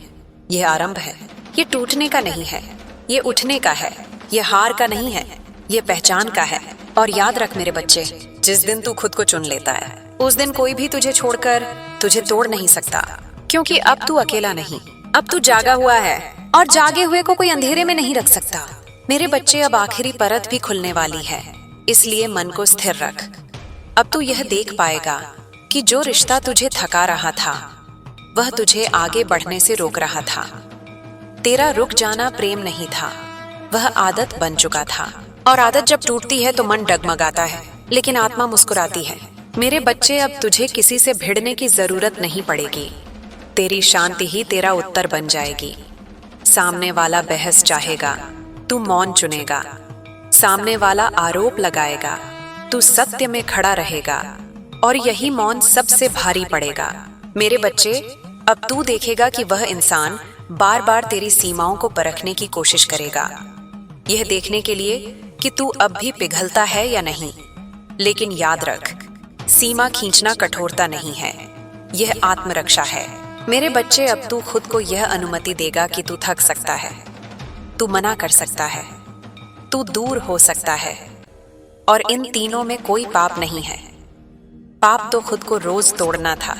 यह आरंभ है। ये टूटने का नहीं है, ये उठने का है। ये हार का नहीं है, ये पहचान का है। और याद रख मेरे बच्चे, जिस दिन तू खुद को चुन लेता है उस दिन कोई भी तुझे छोड़कर तुझे तोड़ नहीं सकता, क्योंकि अब तू अकेला नहीं, अब तू जागा हुआ है और जागे हुए को कोई अंधेरे में नहीं रख सकता। मेरे बच्चे, अब आखिरी परत भी खुलने वाली है, इसलिए मन को स्थिर रख। अब तू यह देख पाएगा कि जो रिश्ता तुझे थका रहा था वह तुझे आगे बढ़ने से रोक रहा था। तेरा रुक जाना प्रेम नहीं था, वह आदत बन चुका था। और आदत जब टूटती है तो मन डगमगाता है, लेकिन आत्मा मुस्कुराती है। मेरे बच्चे, अब तुझे किसी से भिड़ने की जरूरत नहीं पड़ेगी। तेरी शांति ही तेरा उत्तर बन जाएगी। सामने वाला बहस चाहेगा, तू मौन चुनेगा। सामने वाला आरोप लगाएगा, तू सत्य में खड़ा रहेगा, और यही मौन सबसे भारी पड़ेगा। मेरे बच्चे, अब तू देखेगा कि वह इंसान बार बार तेरी सीमाओं को परखने की कोशिश करेगा, यह देखने के लिए कि तू अब भी पिघलता है या नहीं। लेकिन याद रख, सीमा खींचना कठोरता नहीं है, यह आत्मरक्षा है। मेरे बच्चे, अब तू खुद को यह अनुमति देगा कि तू थक सकता है, तू मना कर सकता है, तू दूर हो सकता है, और इन तीनों में कोई पाप नहीं है। पाप तो खुद को रोज तोड़ना था,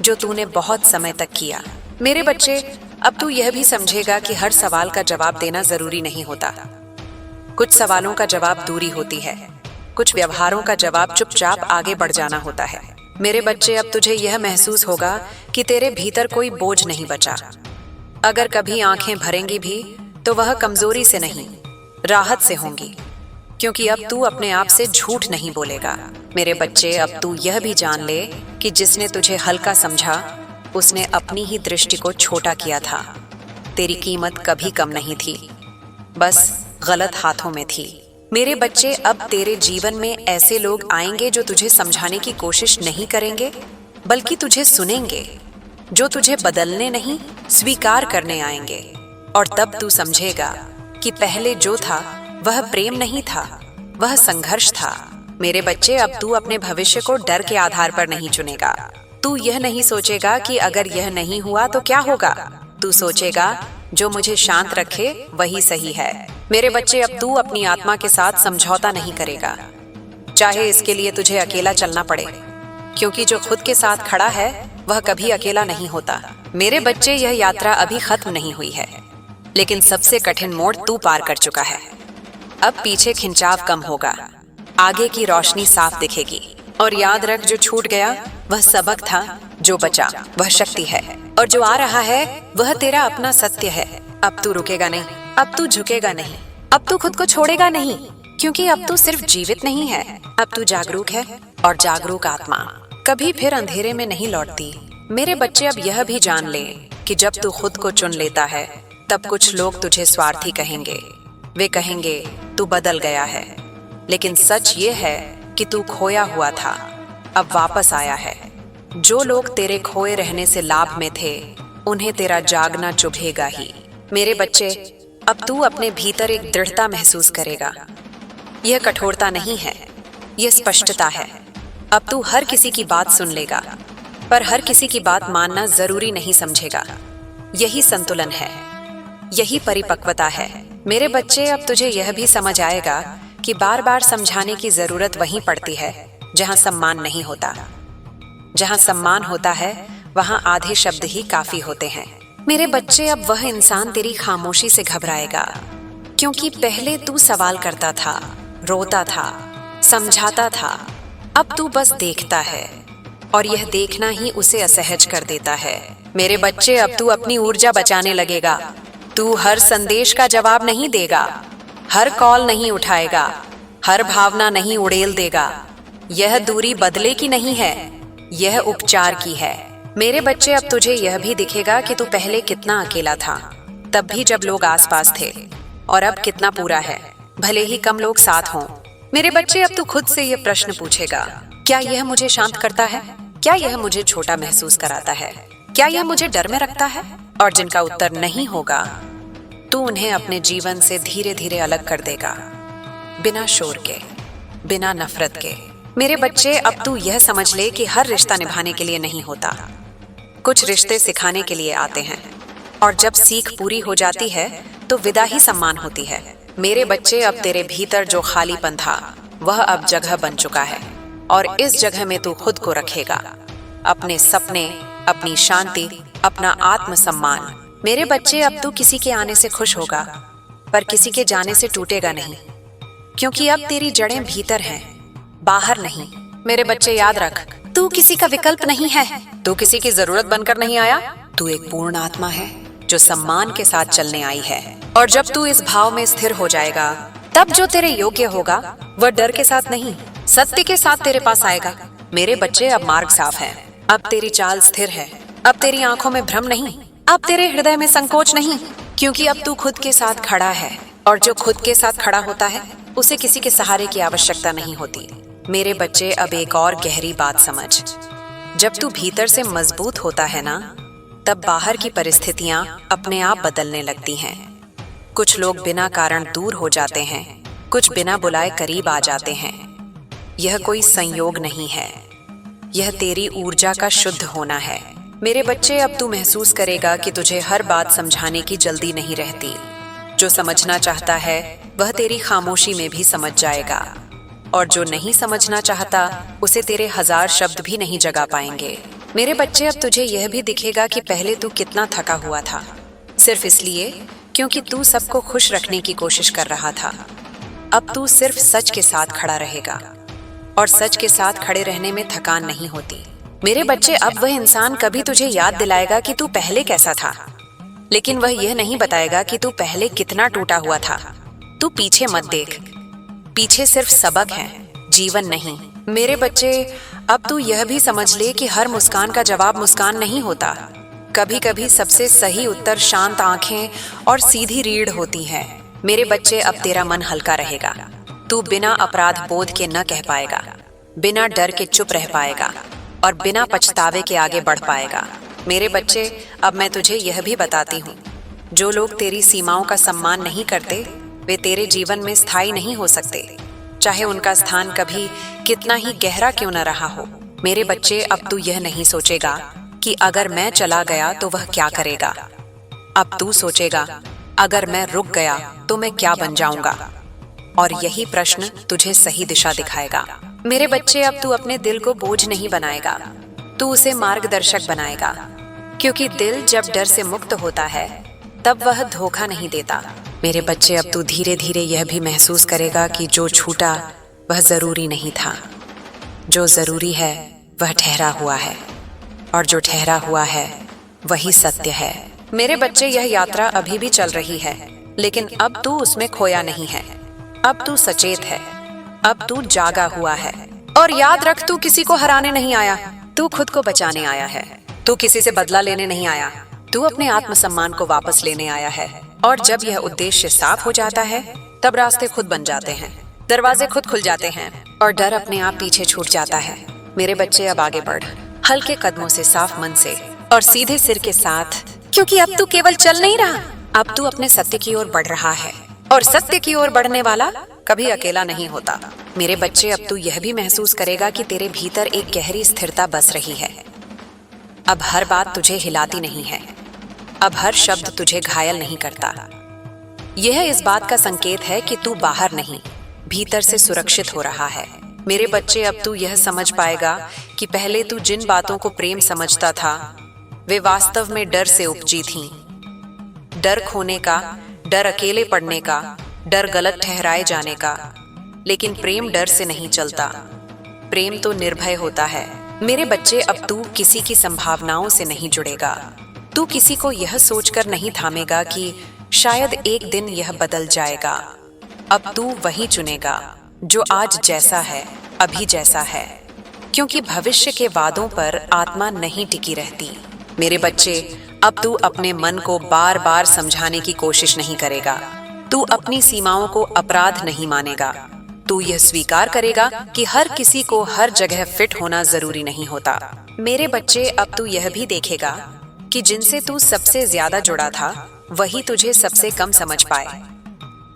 जो तूने बहुत समय तक किया। मेरे बच्चे, अब तू यह भी समझेगा कि हर सवाल का जवाब देना जरूरी नहीं होता। कुछ सवालों का जवाब दूरी होती है, कुछ व्यवहारों का जवाब चुपचाप आगे बढ़ जाना होता है। मेरे बच्चे, अब तुझे यह महसूस होगा कि तेरे भीतर कोई बोझ नहीं बचा। अगर कभी आंखें भरेंगी भी तो वह कमजोरी से नहीं, राहत से होंगी, क्योंकि अब तू अपने आप से झूठ नहीं बोलेगा। मेरे बच्चे, अब तू यह भी जान ले कि जिसने तुझे हल्का समझा उसने अपनी ही दृष्टि को छोटा किया था। तेरी कीमत कभी कम नहीं थी, बस गलत हाथों में थी। मेरे बच्चे, अब तेरे जीवन में ऐसे लोग आएंगे जो तुझे समझाने की कोशिश नहीं करेंगे, बल्कि तुझे सुनेंगे, जो तुझे बदलने नहीं स्वीकार करने आएंगे। और तब तू समझेगा कि पहले जो था वह प्रेम नहीं था, वह संघर्ष था। मेरे बच्चे, अब तू अपने भविष्य को डर के आधार पर नहीं चुनेगा। तू यह नहीं सोचेगा कि अगर यह नहीं हुआ तो क्या होगा। तू सोचेगा जो मुझे शांत रखे वही सही है। मेरे बच्चे, अब तू अपनी आत्मा के साथ समझौता नहीं करेगा, चाहे इसके लिए तुझे अकेला चलना पड़े, क्योंकि जो खुद के साथ खड़ा है वह कभी अकेला नहीं होता। मेरे बच्चे, यह यात्रा अभी खत्म नहीं हुई है, लेकिन सबसे कठिन मोड़ तू पार कर चुका है। अब पीछे खिंचाव कम होगा, आगे की रोशनी साफ दिखेगी। और याद रख, जो छूट गया वह सबक था, जो बचा वह शक्ति है, और जो आ रहा है वह तेरा अपना सत्य है। अब तू रुकेगा नहीं, अब तू झुकेगा नहीं, अब तू खुद को छोड़ेगा नहीं, क्योंकि अब तू सिर्फ जीवित नहीं है, अब तू जागरूक है, और जागरूक आत्मा कभी फिर अंधेरे में नहीं लौटती। मेरे बच्चे, अब यह भी जान ले कि जब तू खुद को चुन लेता है तब कुछ लोग तुझे स्वार्थी कहेंगे। वे कहेंगे तू बदल गया है, लेकिन सच ये है कि तू खोया हुआ था, अब वापस आया है। जो लोग तेरे खोए रहने से लाभ में थे उन्हें तेरा जागना चुभेगा ही। मेरे बच्चे, अब तू अपने भीतर एक दृढ़ता महसूस करेगा। यह कठोरता नहीं है, यह स्पष्टता है। अब तू हर किसी की बात सुन लेगा, पर हर किसी की बात मानना जरूरी नहीं समझेगा। यही संतुलन है, यही परिपक्वता है। मेरे बच्चे, अब तुझे यह भी समझ आएगा कि बार बार समझाने की जरूरत वहीं पड़ती है जहां सम्मान नहीं होता। जहां सम्मान होता है वहां आधे शब्द ही काफी होते हैं। मेरे बच्चे, अब वह इंसान तेरी खामोशी से घबराएगा, क्योंकि पहले तू सवाल करता था, रोता था, समझाता था। अब तू बस देखता है, और यह देखना ही उसे असहज कर देता है। मेरे बच्चे, अब तू अपनी ऊर्जा बचाने लगेगा। तू हर संदेश का जवाब नहीं देगा, हर कॉल नहीं उठाएगा, हर भावना नहीं उड़ेल देगा। यह दूरी बदले की नहीं है, यह उपचार की है। मेरे बच्चे, अब तुझे यह भी दिखेगा कि तू पहले कितना अकेला था, तब भी जब लोग आसपास थे, और अब कितना पूरा है, भले ही कम लोग साथ हों। मेरे बच्चे, अब तू खुद से यह प्रश्न पूछेगा, क्या यह मुझे शांत करता है? क्या यह मुझे छोटा महसूस कराता है? क्या यह मुझे डर में रखता है? और जिनका उत्तर नहीं होगा, तू उन्हें अपने जीवन से धीरे धीरे अलग कर देगा, बिना शोर के, बिना नफरत के। मेरे बच्चे, अब तू यह समझ ले कि हर रिश्ता निभाने के लिए नहीं होता। कुछ रिश्ते सिखाने के लिए आते हैं, और जब सीख पूरी हो जाती है तो विदा ही सम्मान होती है। मेरे बच्चे, अब तेरे भीतर जो खालीपन था वह अब जगह बन चुका है। और इस जगह में तू खुद को रखेगा, अपने सपने, अपनी शांति, अपना आत्मसम्मान। मेरे बच्चे, अब तू किसी के आने से खुश होगा, पर किसी के जाने से टूटेगा नहीं, क्योंकि अब तेरी जड़ें भीतर हैं, बाहर नहीं। मेरे बच्चे, याद रख, तू किसी का विकल्प नहीं है, तू किसी की जरूरत बनकर नहीं आया। तू एक पूर्ण आत्मा है जो सम्मान के साथ चलने आई है। और जब तू इस भाव में स्थिर हो जाएगा, तब जो तेरे योग्य होगा वह डर के साथ नहीं, सत्य के साथ तेरे पास आएगा। मेरे बच्चे, अब मार्ग साफ है, अब तेरी चाल स्थिर है, अब तेरी आंखों में भ्रम नहीं, अब तेरे हृदय में संकोच नहीं, क्योंकि अब तू खुद के साथ खड़ा है। और जो खुद के साथ खड़ा होता है उसे किसी के सहारे की आवश्यकता नहीं होती। मेरे बच्चे, अब एक और गहरी बात समझ, जब तू भीतर से मजबूत होता है ना, तब बाहर की परिस्थितियां अपने आप बदलने लगती हैं। कुछ लोग बिना कारण दूर हो जाते हैं, कुछ बिना बुलाए करीब आ जाते हैं। यह कोई संयोग नहीं है, यह तेरी ऊर्जा का शुद्ध होना है। मेरे बच्चे, अब तू महसूस करेगा कि तुझे हर बात समझाने की जल्दी नहीं रहती। जो समझना चाहता है वह तेरी खामोशी में भी समझ जाएगा, और जो नहीं समझना चाहता उसे तेरे 1000 शब्द भी नहीं जगा पाएंगे। मेरे बच्चे, अब तुझे यह भी दिखेगा कि पहले तू कितना थका हुआ था, सिर्फ इसलिए क्योंकि तू सबको खुश रखने की कोशिश कर रहा था। अब तू सिर्फ सच के साथ खड़ा रहेगा, और सच के साथ खड़े रहने में थकान नहीं होती। मेरे बच्चे, अब वह इंसान कभी तुझे याद दिलाएगा कि तू पहले कैसा था, लेकिन वह यह नहीं बताएगा कि तू पहले कितना टूटा हुआ था। तू पीछे मत देख, पीछे सिर्फ सबक है, जीवन नहीं। मेरे बच्चे, अब तू यह भी समझ ले कि हर मुस्कान का जवाब मुस्कान नहीं होता। कभी कभी सबसे सही उत्तर शांत आंखें और सीधी रीढ़ होती है। मेरे बच्चे, अब तेरा मन हल्का रहेगा। तू बिना अपराध बोध के न कह पाएगा, बिना डर के चुप रह पाएगा, और बिना पछतावे के आगे बढ़ पाएगा। मेरे बच्चे, अब मैं तुझे यह भी बताती हूँ, जो लोग तेरी सीमाओं का सम्मान नहीं करते वे तेरे जीवन में स्थायी नहीं हो सकते, चाहे उनका स्थान कभी कितना ही गहरा क्यों न रहा हो। मेरे बच्चे, अब तू यह नहीं सोचेगा कि अगर मैं चला गया तो वह क्या करेगा। अब तू सोचेगा, अगर मैं रुक गया तो मैं क्या बन जाऊंगा। और यही प्रश्न तुझे सही दिशा दिखाएगा। मेरे बच्चे, अब तू अपने दिल को बोझ नहीं बनाएगा, तू उसे मार्गदर्शक बनाएगा, क्योंकि दिल जब डर से मुक्त होता है तब वह धोखा नहीं देता। मेरे बच्चे, अब तू धीरे धीरे यह भी महसूस करेगा कि जो छूटा वह जरूरी नहीं था, जो जरूरी है वह ठहरा हुआ है, और जो ठहरा हुआ है वही सत्य है। मेरे बच्चे, यह यात्रा अभी भी चल रही है, लेकिन अब तू उसमें खोया नहीं है। अब तू सचेत है, अब तू जागा हुआ है। और याद रख, तू किसी को हराने नहीं आया, तू खुद को बचाने आया है। तू किसी से बदला लेने नहीं आया, तू अपने आत्मसम्मान को वापस लेने आया है। और जब यह उद्देश्य साफ हो जाता है तब रास्ते खुद बन जाते हैं, दरवाजे खुद खुल जाते हैं, और डर अपने आप पीछे छूट जाता है। मेरे बच्चे, अब आगे बढ़, हल्के कदमों से, साफ मन से और सीधे सिर के साथ, क्योंकि अब तू केवल चल नहीं रहा, अब तू अपने सत्य की ओर बढ़ रहा है, और सत्य की ओर बढ़ने वाला कभी अकेला नहीं होता। मेरे बच्चे, अब तू यह भी महसूस करेगा कि तेरे भीतर एक गहरी स्थिरता बस रही है। अब हर बात तुझे हिलाती नहीं है, अब हर शब्द तुझे घायल नहीं करता। यह इस बात का संकेत है कि तू बाहर नहीं, भीतर से सुरक्षित हो रहा है। मेरे बच्चे, अब तू यह समझ पाएगा कि पहले तू जिन बातों को प्रेम समझता था वे वास्तव में डर से उपजी थीं। डर खोने का, डर अकेले पड़ने का, डर गलत ठहराए जाने का। लेकिन प्रेम डर से नहीं चलता, प्रेम तो निर्भय होता है। मेरे बच्चे, अब तू किसी की संभावनाओं से नहीं जुड़ेगा, तू किसी को यह सोचकर नहीं थामेगा कि शायद एक दिन यह बदल जाएगा। अब तू वही चुनेगा जो आज जैसा है, अभी जैसा है, क्योंकि भविष्य के वादों पर आत्मा नहीं टिकी रहती। मेरे बच्चे, अब तू अपने मन को बार बार समझाने की कोशिश नहीं करेगा, तू अपनी सीमाओं को अपराध नहीं मानेगा। तू यह स्वीकार करेगा कि हर किसी को हर जगह फिट होना जरूरी नहीं होता। मेरे बच्चे, अब तू यह भी देखेगा कि जिनसे तू सबसे ज्यादा जुड़ा था वही तुझे सबसे कम समझ पाए,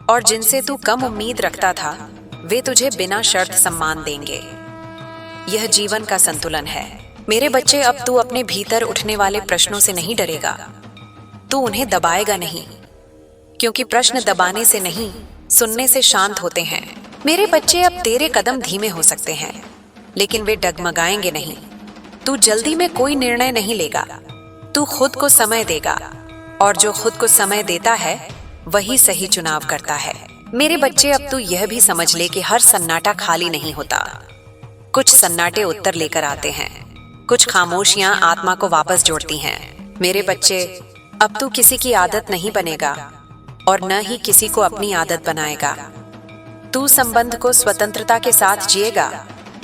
और जिनसे तू कम उम्मीद रखता था वे तुझे बिना शर्त सम्मान देंगे। यह जीवन का संतुलन है। मेरे बच्चे, अब तू अपने भीतर उठने वाले प्रश्नों से नहीं डरेगा, तू उन्हें दबाएगा नहीं, क्योंकि प्रश्न दबाने से नहीं, सुनने से शांत होते हैं। मेरे बच्चे, अब तेरे कदम धीमे हो सकते हैं, लेकिन वे डगमगाएंगे नहीं। तू जल्दी में कोई निर्णय नहीं लेगा। तू खुद को समय देगा, और जो खुद को समय देता है वही सही चुनाव करता है। मेरे बच्चे, अब तू यह भी समझ ले कि हर सन्नाटा खाली नहीं होता। कुछ सन्नाटे उत्तर लेकर आते हैं, कुछ खामोशियां आत्मा को वापस जोड़ती हैं। मेरे बच्चे, अब तू किसी की आदत नहीं बनेगा और न ही किसी को अपनी आदत बनाएगा। तू संबंध को स्वतंत्रता के साथ जिएगा,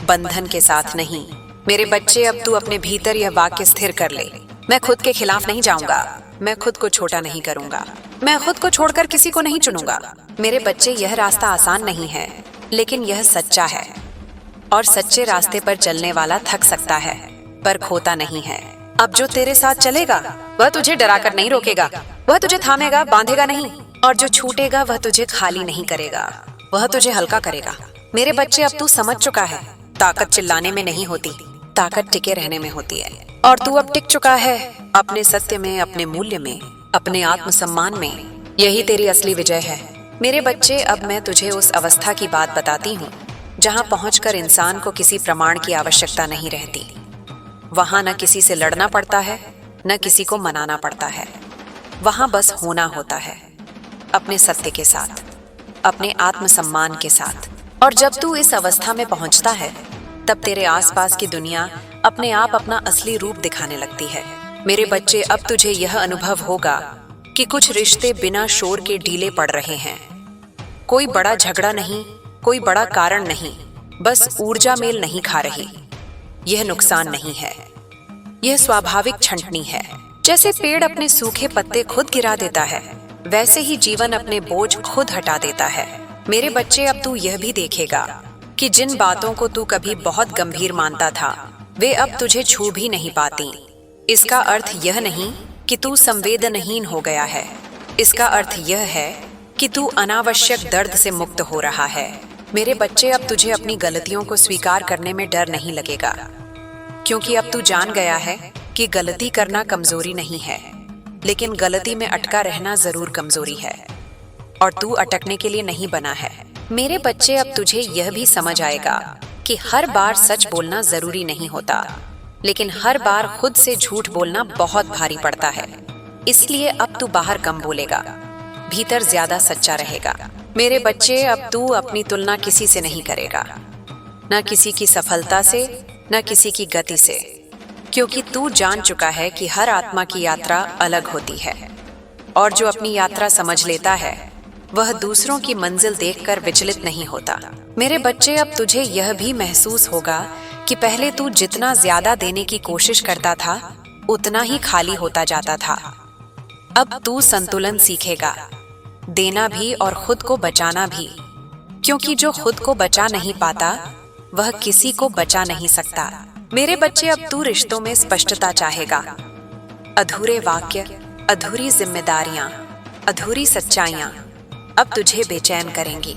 बंधन के साथ नहीं। मेरे बच्चे, अब तू अपने भीतर यह वाक्य स्थिर कर ले, मैं खुद के खिलाफ नहीं जाऊंगा, मैं खुद को छोटा नहीं करूंगा, मैं खुद को छोड़कर किसी को नहीं चुनूंगा। मेरे बच्चे, यह रास्ता आसान नहीं है, लेकिन यह सच्चा है, और सच्चे रास्ते पर चलने वाला थक सकता है पर खोता नहीं है। अब जो तेरे साथ चलेगा वह तुझे डराकर नहीं रोकेगा, वह तुझे थामेगा, बांधेगा नहीं, और जो छूटेगा वह तुझे खाली नहीं करेगा, वह तुझे हल्का करेगा। मेरे बच्चे, अब तू समझ चुका है, ताकत चिल्लाने में नहीं होती, ताकत टिके रहने में होती है। और तू अब टिक चुका है अपने सत्य में, अपने मूल्य में, अपने आत्मसम्मान में। यही तेरी असली विजय है। मेरे बच्चे, अब मैं तुझे उस अवस्था की बात बताती हूँ जहाँ पहुंचकर इंसान को किसी प्रमाण की आवश्यकता नहीं रहती। वहां न किसी से लड़ना पड़ता है, न किसी को मनाना पड़ता है। वहां बस होना होता है, अपने सत्य के साथ, अपने आत्मसम्मान के साथ। और जब तू इस अवस्था में पहुंचता है, तब तेरे आसपास की दुनिया अपने आप अपना असली रूप दिखाने लगती है। मेरे बच्चे, अब तुझे यह अनुभव होगा कि कुछ रिश्ते बिना शोर के ढीले पड़ रहे हैं। कोई बड़ा झगड़ा नहीं, कोई बड़ा कारण नहीं, बस ऊर्जा मेल नहीं खा रही। यह नुकसान नहीं है, यह स्वाभाविक छंटनी है। जैसे पेड़ अपने सूखे पत्ते खुद गिरा देता है, वैसे ही जीवन अपने बोझ खुद हटा देता है। मेरे बच्चे, अब तू यह भी देखेगा कि जिन बातों को तू कभी बहुत गंभीर मानता था, वे अब तुझे छू भी नहीं पाती। इसका अर्थ यह नहीं कि तू संवेदनहीन हो गया है, इसका अर्थ यह है कि तू अनावश्यक दर्द से मुक्त हो रहा है। मेरे बच्चे, अब तुझे अपनी गलतियों को स्वीकार करने में डर नहीं लगेगा, क्योंकि अब तू जान गया है कि गलती करना कमजोरी नहीं है, लेकिन गलती में अटका रहना जरूर कमजोरी है, और तू अटकने के लिए नहीं बना है। मेरे बच्चे, अब तुझे यह भी समझ आएगा कि हर बार सच बोलना जरूरी नहीं होता, लेकिन हर बार खुद से झूठ बोलना बहुत भारी पड़ता है। इसलिए अब तू बाहर कम बोलेगा, भीतर ज्यादा सच्चा रहेगा। मेरे बच्चे, अब तू अपनी तुलना किसी से नहीं करेगा, न किसी की सफलता से, न किसी की गति से, क्योंकि तू जान चुका है कि हर आत्मा की यात्रा अलग होती है, और जो अपनी यात्रा समझ लेता है वह दूसरों की मंजिल देखकर विचलित नहीं होता। मेरे बच्चे, अब तुझे यह भी महसूस होगा कि पहले तू जितना ज्यादा देने की कोशिश करता था, उतना ही खाली होता जाता था। अब तू संतुलन सीखेगा, देना भी और खुद को बचाना भी, क्योंकि जो खुद को बचा नहीं पाता वह किसी को बचा नहीं सकता। मेरे बच्चे, अब तू रिश्तों में स्पष्टता चाहेगा। अधूरे वाक्य, अधूरी जिम्मेदारियां, अधूरी सच्चाइयां अब तुझे बेचैन करेंगी,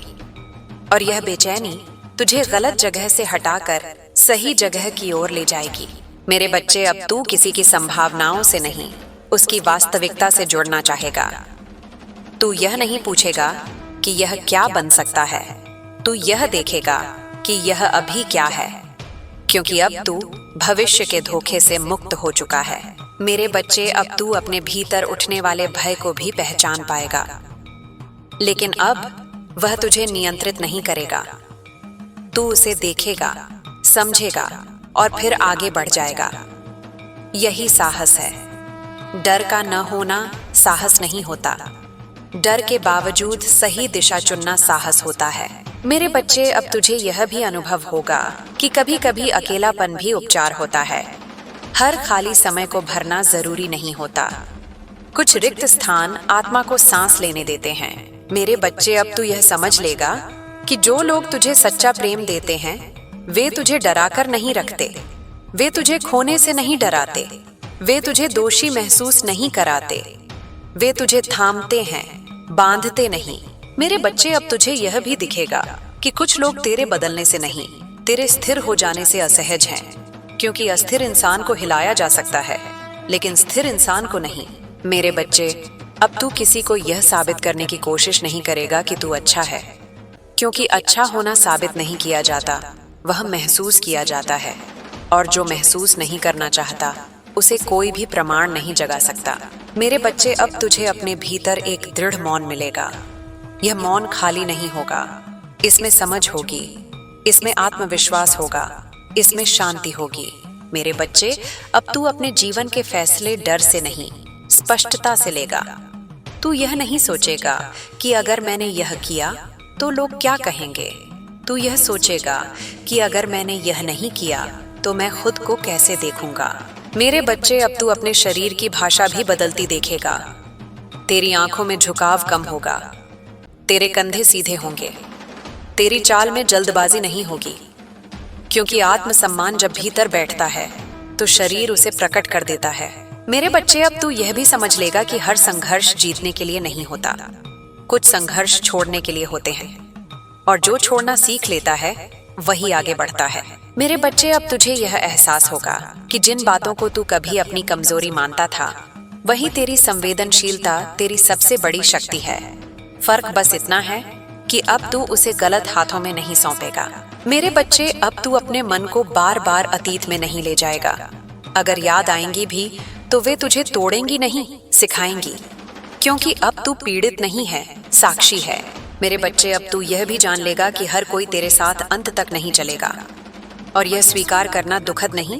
और यह बेचैनी तुझे गलत जगह से हटाकर सही जगह की ओर ले जाएगी। मेरे बच्चे, अब तू किसी की संभावनाओं से नहीं, उसकी वास्तविकता से जुड़ना चाहेगा। तू यह नहीं पूछेगा कि यह क्या बन सकता है, तू यह देखेगा कि यह अभी क्या है, क्योंकि अब तू भविष्य के धोखे से मुक्त हो चुका है। मेरे बच्चे, अब तू अपने भीतर उठने वाले भय को भी पहचान पाएगा, लेकिन अब वह तुझे नियंत्रित नहीं करेगा। तू उसे देखेगा, समझेगा और फिर आगे बढ़ जाएगा। यही साहस है। डर का न होना साहस नहीं होता, डर के बावजूद सही दिशा चुनना साहस होता है। मेरे बच्चे, अब तुझे यह भी अनुभव होगा कि कभी कभी अकेलापन भी उपचार होता है। हर खाली समय को भरना जरूरी नहीं होता। कुछ रिक्त स्थान आत्मा को सांस लेने देते हैं। मेरे बच्चे, अब तू यह समझ लेगा कि जो लोग तुझे सच्चा प्रेम देते हैं, वे तुझे डराकर नहीं रखते, वे तुझे खोने से नहीं डराते, वे तुझे दोषी महसूस नहीं कराते, वे तुझे थामते हैं, बांधते नहीं। मेरे बच्चे, अब तुझे यह भी दिखेगा कि कुछ लोग तेरे बदलने से नहीं, तेरे स्थिर हो जाने से असहज हैं, क्योंकि अस्थिर इंसान को हिलाया जा सकता है, लेकिन स्थिर इंसान को नहीं। मेरे बच्चे, अब तू किसी को यह साबित करने की कोशिश नहीं करेगा कि तू अच्छा है, क्योंकि अच्छा होना साबित नहीं किया जाता, वह महसूस किया जाता है, और जो महसूस नहीं करना चाहता उसे कोई भी प्रमाण नहीं जगा सकता। मेरे बच्चे, अब तुझे अपने भीतर एक दृढ़ मौन मिलेगा। यह मौन खाली नहीं होगा, इसमें समझ होगी, इसमें आत्मविश्वास होगा, इसमें शांति होगी। मेरे बच्चे, अब तू अपने जीवन के फैसले डर से नहीं, स्पष्टता से लेगा। तू यह नहीं सोचेगा कि अगर मैंने यह किया तो लोग क्या कहेंगे। तू यह सोचेगा कि अगर मैंने यह नहीं किया तो मैं खुद को कैसे देखूंगा। मेरे बच्चे, अब तू अपने शरीर की भाषा भी बदलती देखेगा। तेरी आंखों में झुकाव कम होगा, तेरे कंधे सीधे होंगे, तेरी चाल में जल्दबाजी नहीं होगी, क्योंकि आत्मसम्मान जब भीतर बैठता है तो शरीर उसे प्रकट कर देता है। मेरे बच्चे, अब तू यह भी समझ लेगा कि हर संघर्ष जीतने के लिए नहीं होता, कुछ संघर्ष छोड़ने के लिए होते हैं, और जो छोड़ना सीख लेता है वही आगे बढ़ता है। मेरे बच्चे, अब तुझे यह एहसास होगा कि जिन बातों को तू कभी अपनी कमजोरी मानता था, वही तेरी संवेदनशीलता तेरी सबसे बड़ी शक्ति है। फर्क बस इतना है कि अब तू उसे गलत हाथों में नहीं सौंपेगा। मेरे बच्चे, अब तू अपने मन को बार बार अतीत में नहीं ले जाएगा। अगर याद आएंगी भी तो वे तुझे तोड़ेंगी नहीं, सिखाएंगी, क्योंकि अब तू पीड़ित नहीं है, साक्षी है। मेरे बच्चे, अब तू यह भी जान लेगा कि हर कोई तेरे साथ अंत तक नहीं चलेगा, और यह स्वीकार करना दुखद नहीं,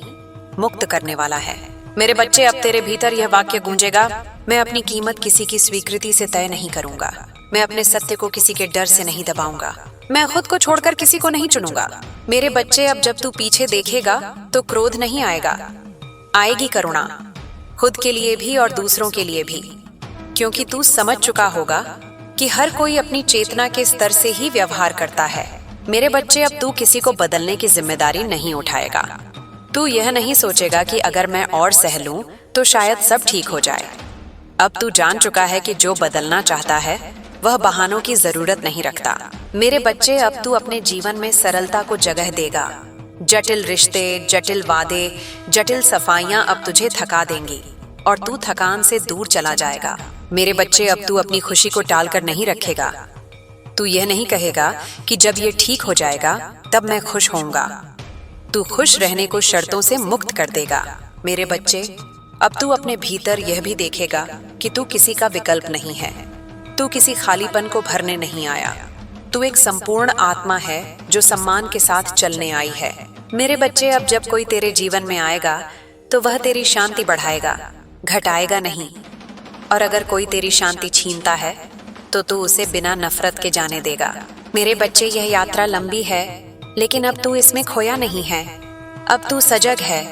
मुक्त करने वाला है। मेरे बच्चे, अब तेरे भीतर यह वाक्य गूंजेगा, मैं अपनी कीमत किसी की स्वीकृति से तय नहीं करूंगा, मैं अपने सत्य को किसी के डर से नहीं दबाऊंगा, मैं खुद को छोड़कर किसी को नहीं चुनूंगा। मेरे बच्चे, अब जब तू पीछे देखेगा तो क्रोध नहीं आएगा, आएगी करुणा, खुद के लिए भी और दूसरों के लिए भी, क्योंकि तू समझ चुका होगा कि हर कोई अपनी चेतना के स्तर से ही व्यवहार करता है। मेरे बच्चे, अब तू किसी को बदलने की जिम्मेदारी नहीं उठाएगा। तू यह नहीं सोचेगा कि अगर मैं और सह लूं तो शायद सब ठीक हो जाए। अब तू जान चुका है कि जो बदलना चाहता है वह बहानों की जरूरत नहीं रखता। मेरे बच्चे, अब तू अपने जीवन में सरलता को जगह देगा। जटिल रिश्ते, जटिल वादे, जटिल सफाइयां अब तुझे थका देंगी और तू थकान से दूर चला जाएगा। मेरे बच्चे, अब तू अपनी खुशी को टालकर नहीं रखेगा। तू यह नहीं कहेगा कि जब ये ठीक हो जाएगा तब मैं खुश होऊंगा। तू खुश रहने को शर्तों से मुक्त कर देगा। मेरे बच्चे, अब तू अपने भीतर यह भी देखेगा कि तू किसी का विकल्प नहीं है, तू किसी खालीपन को भरने नहीं आया, तू एक संपूर्ण आत्मा है जो सम्मान के साथ चलने आई है। मेरे बच्चे, अब जब कोई तेरे जीवन में आएगा तो वह तेरी शांति बढ़ाएगा, घटाएगा नहीं, और अगर कोई तेरी शांति छीनता है तो तू उसे बिना नफरत के जाने देगा। मेरे बच्चे, यह यात्रा लंबी है, लेकिन अब तू इसमें खोया नहीं है। अब तू सजग है,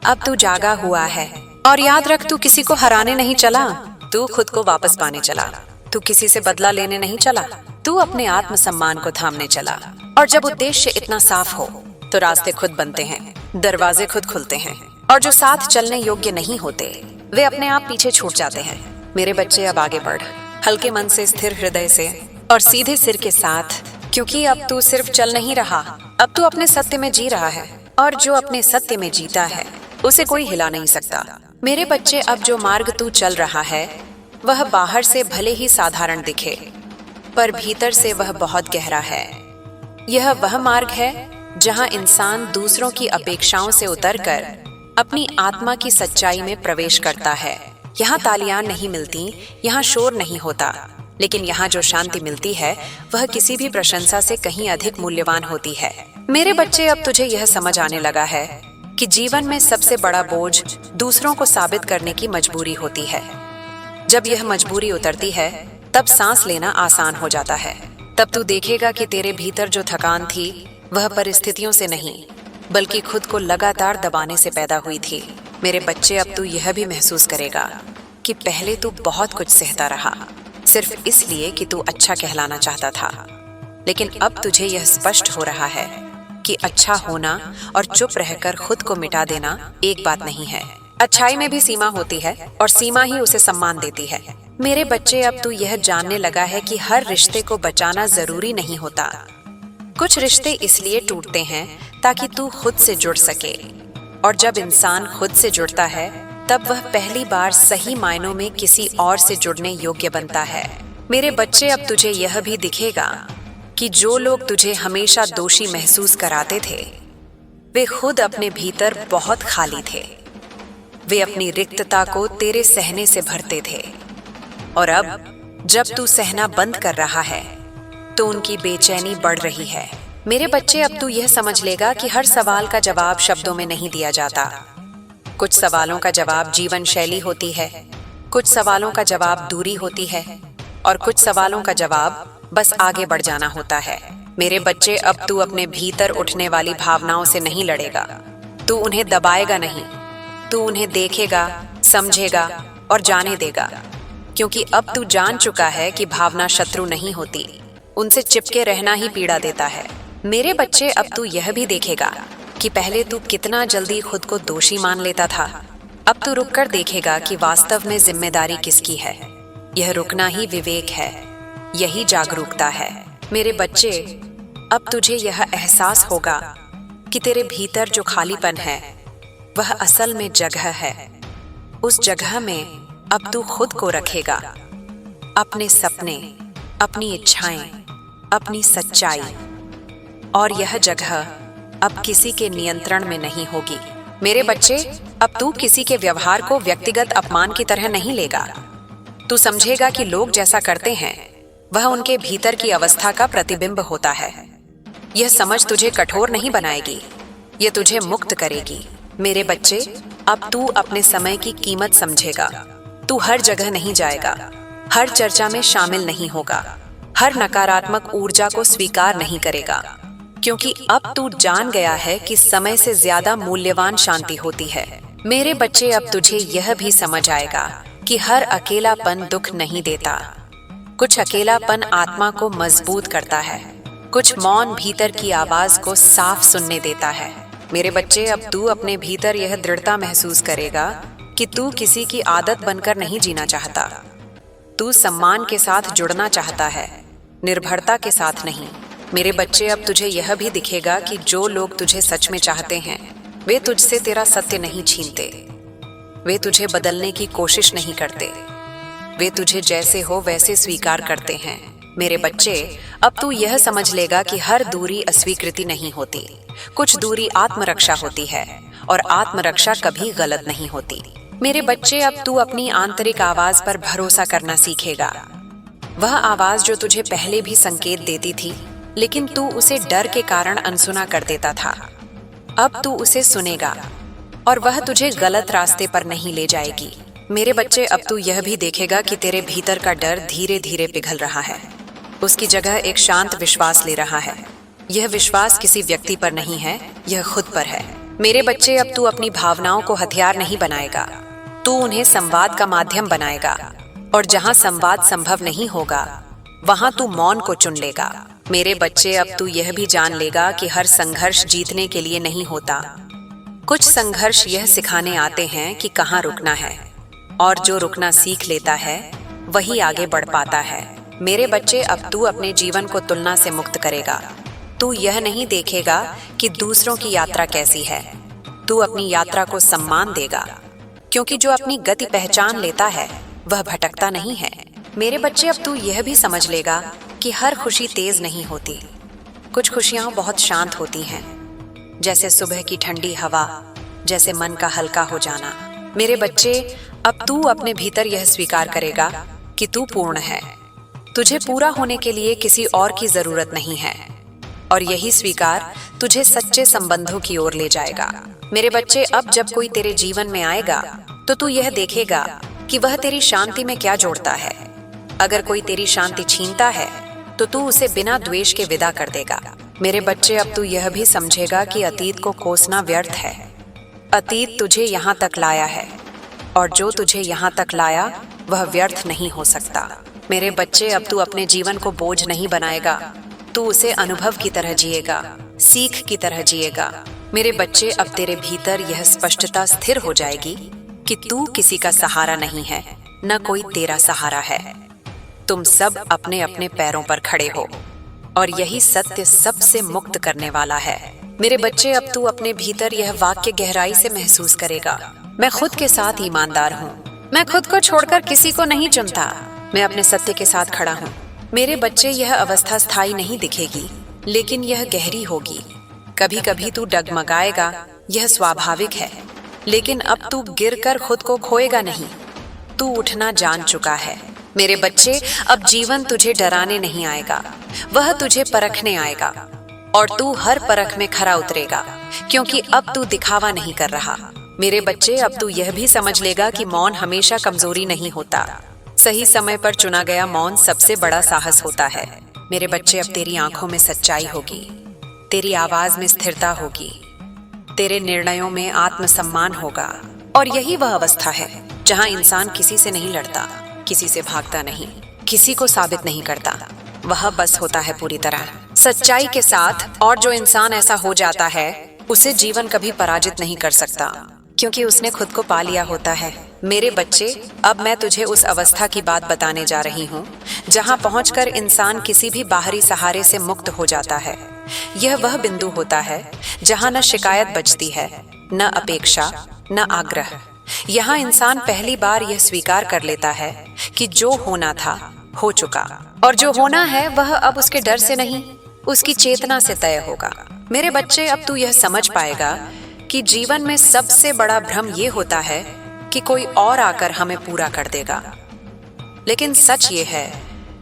अब तू जागा हुआ है, और याद रख, तू किसी को हराने नहीं चला, तू खुद को वापस पाने चला। तू किसी से बदला लेने नहीं चला, तू अपने आत्मसम्मान को थामने चला। और जब उद्देश्य इतना साफ हो तो रास्ते खुद बनते हैं, दरवाजे खुद खुलते हैं, और जो साथ चलने योग्य नहीं होते वे अपने आप पीछे छूट जाते हैं। मेरे बच्चे, अब आगे बढ़, हल्के मन से, स्थिर हृदय से और सीधे सिर के साथ, क्योंकि अब तू सिर्फ चल नहीं रहा, अब तू अपने सत्य में जी रहा है, और जो अपने सत्य में जीता है उसे कोई हिला नहीं सकता। मेरे बच्चे, अब जो मार्ग तू चल रहा है वह बाहर से भले ही साधारण दिखे, पर भीतर से वह बहुत गहरा है। यह वह मार्ग है जहां इंसान दूसरों की अपेक्षाओं से उतरकर अपनी आत्मा की सच्चाई में प्रवेश करता है। यहाँ तालियां नहीं मिलती, यहाँ शोर नहीं होता, लेकिन यहाँ जो शांति मिलती है वह किसी भी प्रशंसा से कहीं अधिक मूल्यवान होती है। मेरे बच्चे, अब तुझे यह समझ आने लगा है कि जीवन में सबसे बड़ा बोझ दूसरों को साबित करने की मजबूरी होती है। जब यह मजबूरी उतरती है तब सांस लेना आसान हो जाता है। तब तू देखेगा कि तेरे भीतर जो थकान थी वह परिस्थितियों से नहीं, बल्कि खुद को लगातार दबाने से पैदा हुई थी। मेरे बच्चे, अब तू यह भी महसूस करेगा कि पहले तू बहुत कुछ सहता रहा, सिर्फ इसलिए कि तू अच्छा कहलाना चाहता था, लेकिन अब तुझे यह स्पष्ट हो रहा है कि अच्छा होना और चुप रहकर खुद को मिटा देना एक बात नहीं है। अच्छाई में भी सीमा होती है, और सीमा ही उसे सम्मान देती है। मेरे बच्चे, अब तू यह जानने लगा है कि हर रिश्ते को बचाना जरूरी नहीं होता। कुछ रिश्ते इसलिए टूटते हैं ताकि तू खुद से जुड़ सके, और जब इंसान खुद से जुड़ता है तब वह पहली बार सही मायनों में किसी और से जुड़ने योग्य बनता है। मेरे बच्चे, अब तुझे यह भी दिखेगा कि जो लोग तुझे हमेशा दोषी महसूस कराते थे वे खुद अपने भीतर बहुत खाली थे। वे अपनी रिक्तता को तेरे सहने से भरते थे, और अब जब तू सहना बंद कर रहा है तो उनकी बेचैनी बढ़ रही है। मेरे बच्चे, अब तू यह समझ लेगा कि हर सवाल का जवाब शब्दों में नहीं दिया जाता। कुछ सवालों का जवाब जीवन शैली होती है, कुछ सवालों का जवाब दूरी होती है, और कुछ सवालों का जवाब बस आगे बढ़ जाना होता है। मेरे बच्चे, अब तू अपने भीतर उठने वाली भावनाओं से नहीं लड़ेगा। तू उन्हें दबाएगा नहीं, तू उन्हें देखेगा, समझेगा और जाने देगा, क्योंकि अब तू जान चुका है कि भावना शत्रु नहीं होती, उनसे चिपके रहना ही पीड़ा देता है। मेरे बच्चे, अब तू यह भी देखेगा कि पहले तू कितना जल्दी खुद को दोषी मान लेता था। अब तू रुककर देखेगा कि वास्तव में जिम्मेदारी किसकी है। यह रुकना ही विवेक है, यही जागरूकता है। मेरे बच्चे, अब तुझे यह एहसास होगा कि तेरे भीतर जो खालीपन है वह असल में जगह है। उस जगह में अब तू खुद को रखेगा, अपने सपने, अपनी इच्छाएं, अपनी सच्चाई, और यह जगह अब किसी के नियंत्रण में नहीं होगी। मेरे बच्चे, अब तू किसी के व्यवहार को व्यक्तिगत अपमान की तरह नहीं लेगा। तू समझेगा कि लोग जैसा करते हैं वह उनके भीतर की अवस्था का प्रतिबिंब होता है। यह समझ तुझे कठोर नहीं बनाएगी, यह तुझे मुक्त करेगी। मेरे बच्चे, अब तू अपने समय की कीमत समझेगा। तू हर जगह नहीं जाएगा, हर चर्चा में शामिल नहीं होगा, हर नकारात्मक ऊर्जा को स्वीकार नहीं करेगा, क्योंकि अब तू जान गया है कि समय से ज्यादा मूल्यवान शांति होती है। मेरे बच्चे, अब तुझे यह भी समझ आएगा कि हर अकेलापन दुख नहीं देता। कुछ अकेलापन आत्मा को मजबूत करता है, कुछ मौन भीतर की आवाज को साफ सुनने देता है। मेरे बच्चे, अब तू अपने भीतर यह दृढ़ता महसूस करेगा कि तू किसी की आदत बनकर नहीं जीना चाहता। तू सम्मान के साथ जुड़ना चाहता है, निर्भरता के साथ नहीं। मेरे बच्चे, अब तुझे यह भी दिखेगा कि जो लोग तुझे सच में चाहते हैं वे तुझसे तेरा सत्य नहीं छीनते, वे तुझे बदलने की कोशिश नहीं करते, वे तुझे जैसे हो वैसे स्वीकार करते हैं। मेरे बच्चे, अब तू यह समझ लेगा कि हर दूरी अस्वीकृति नहीं होती, कुछ दूरी आत्मरक्षा होती है, और आत्मरक्षा कभी गलत नहीं होती। मेरे बच्चे, अब तू अपनी आंतरिक आवाज पर भरोसा करना सीखेगा। वह आवाज जो तुझे पहले भी संकेत देती थी, लेकिन तू उसे डर के कारण अनसुना कर देता था। अब तू उसे सुनेगा और वह तुझे गलत रास्ते पर नहीं ले जाएगी। मेरे बच्चे, अब तू यह भी देखेगा कि तेरे भीतर का डर धीरे धीरे पिघल रहा है। उसकी जगह एक शांत विश्वास ले रहा है। यह विश्वास किसी व्यक्ति पर नहीं है, यह खुद पर है। मेरे बच्चे, अब तू अपनी भावनाओं को हथियार नहीं बनाएगा, तू उन्हें संवाद का माध्यम बनाएगा, और जहां संवाद संभव नहीं होगा वहां तू मौन को चुन लेगा। मेरे बच्चे, अब तू यह भी जान लेगा कि हर संघर्ष जीतने के लिए नहीं होता। कुछ संघर्ष यह सिखाने आते हैं कि कहाँ रुकना है, और जो रुकना सीख लेता है वही आगे बढ़ पाता है। मेरे बच्चे, अब तू अपने जीवन को तुलना से मुक्त करेगा। तू यह नहीं देखेगा कि दूसरों की यात्रा कैसी है, तू अपनी यात्रा को सम्मान देगा, क्योंकि जो अपनी गति पहचान लेता है वह भटकता नहीं है। मेरे बच्चे, अब तू यह भी समझ लेगा कि हर खुशी तेज नहीं होती, कुछ खुशियां बहुत शांत होती हैं, जैसे सुबह की ठंडी हवा, जैसे मन का हल्का हो जाना। मेरे बच्चे, अब तू अपने भीतर यह स्वीकार करेगा कि तू पूर्ण है, तुझे पूरा होने के लिए किसी और की जरूरत नहीं है, और यही स्वीकार तुझे सच्चे संबंधों की ओर ले जाएगा। मेरे बच्चे, अब जब कोई तेरे जीवन में आएगा तो तू यह देखेगा कि वह तेरी शांति में क्या जोड़ता है। अगर कोई तेरी शांति छीनता है तो तू उसे बिना द्वेष के विदा कर देगा। मेरे बच्चे, अब तू यह भी समझेगा कि अतीत को कोसना व्यर्थ है। अतीत तुझे यहाँ तक लाया है, और जो तुझे यहाँ तक लाया वह व्यर्थ नहीं हो सकता। मेरे बच्चे, अब तू अपने जीवन को बोझ नहीं बनाएगा, तू उसे अनुभव की तरह जिएगा, सीख की तरह जिएगा। मेरे बच्चे, अब तेरे भीतर यह स्पष्टता स्थिर हो जाएगी कि तू किसी का सहारा नहीं है, न कोई तेरा सहारा है। तुम सब अपने अपने पैरों पर खड़े हो, और यही सत्य सबसे मुक्त करने वाला है। मेरे बच्चे, अब तू अपने भीतर यह वाक्य गहराई से महसूस करेगा। मैं खुद के साथ ईमानदार हूँ, मैं खुद को छोड़कर किसी को नहीं चुनता, मैं अपने सत्य के साथ खड़ा हूँ, मेरे बच्चे, यह अवस्था स्थायी नहीं दिखेगी, लेकिन यह गहरी होगी। कभी कभी तू डगमगाएगा, यह स्वाभाविक है, लेकिन अब तू गिरकर खुद को खोएगा नहीं। तू उठना जान चुका है। मेरे बच्चे, अब जीवन तुझे डराने नहीं आएगा, वह तुझे परखने आएगा, और तू हर परख में खरा उतरेगा, क्योंकि अब तू दिखावा नहीं कर रहा। मेरे बच्चे, अब तू यह भी समझ लेगा कि मौन हमेशा कमजोरी नहीं होता। सही समय पर चुना गया मौन सबसे बड़ा साहस होता है। मेरे बच्चे, अब तेरी आंखों में सच्चाई होगी, तेरी आवाज में स्थिरता होगी, तेरे निर्णयों में आत्मसम्मान होगा। और यही वह अवस्था है जहां इंसान किसी से नहीं लड़ता, किसी से भागता नहीं, किसी को साबित नहीं करता, वह बस होता है पूरी तरह सच्चाई के साथ। और जो इंसान ऐसा हो जाता है, उसे जीवन कभी पराजित नहीं कर सकता, क्योंकि उसने खुद को पा लिया होता है। मेरे बच्चे, अब मैं तुझे उस अवस्था की बात बताने जा रही हूँ जहाँ पहुँचकर इंसान किसी भी बाहरी सहारे से मुक्त हो जाता है। यह वह बिंदु होता है जहाँ न शिकायत बचती है, न अपेक्षा, न आग्रह। यहाँ इंसान पहली बार यह स्वीकार कर लेता है कि जो होना था हो चुका, और जो होना है वह अब उसके डर से नहीं, उसकी चेतना से तय होगा। मेरे बच्चे, अब तू यह समझ पाएगा कि जीवन में सबसे बड़ा भ्रम ये होता है कि कोई और आकर हमें पूरा कर देगा। लेकिन सच ये है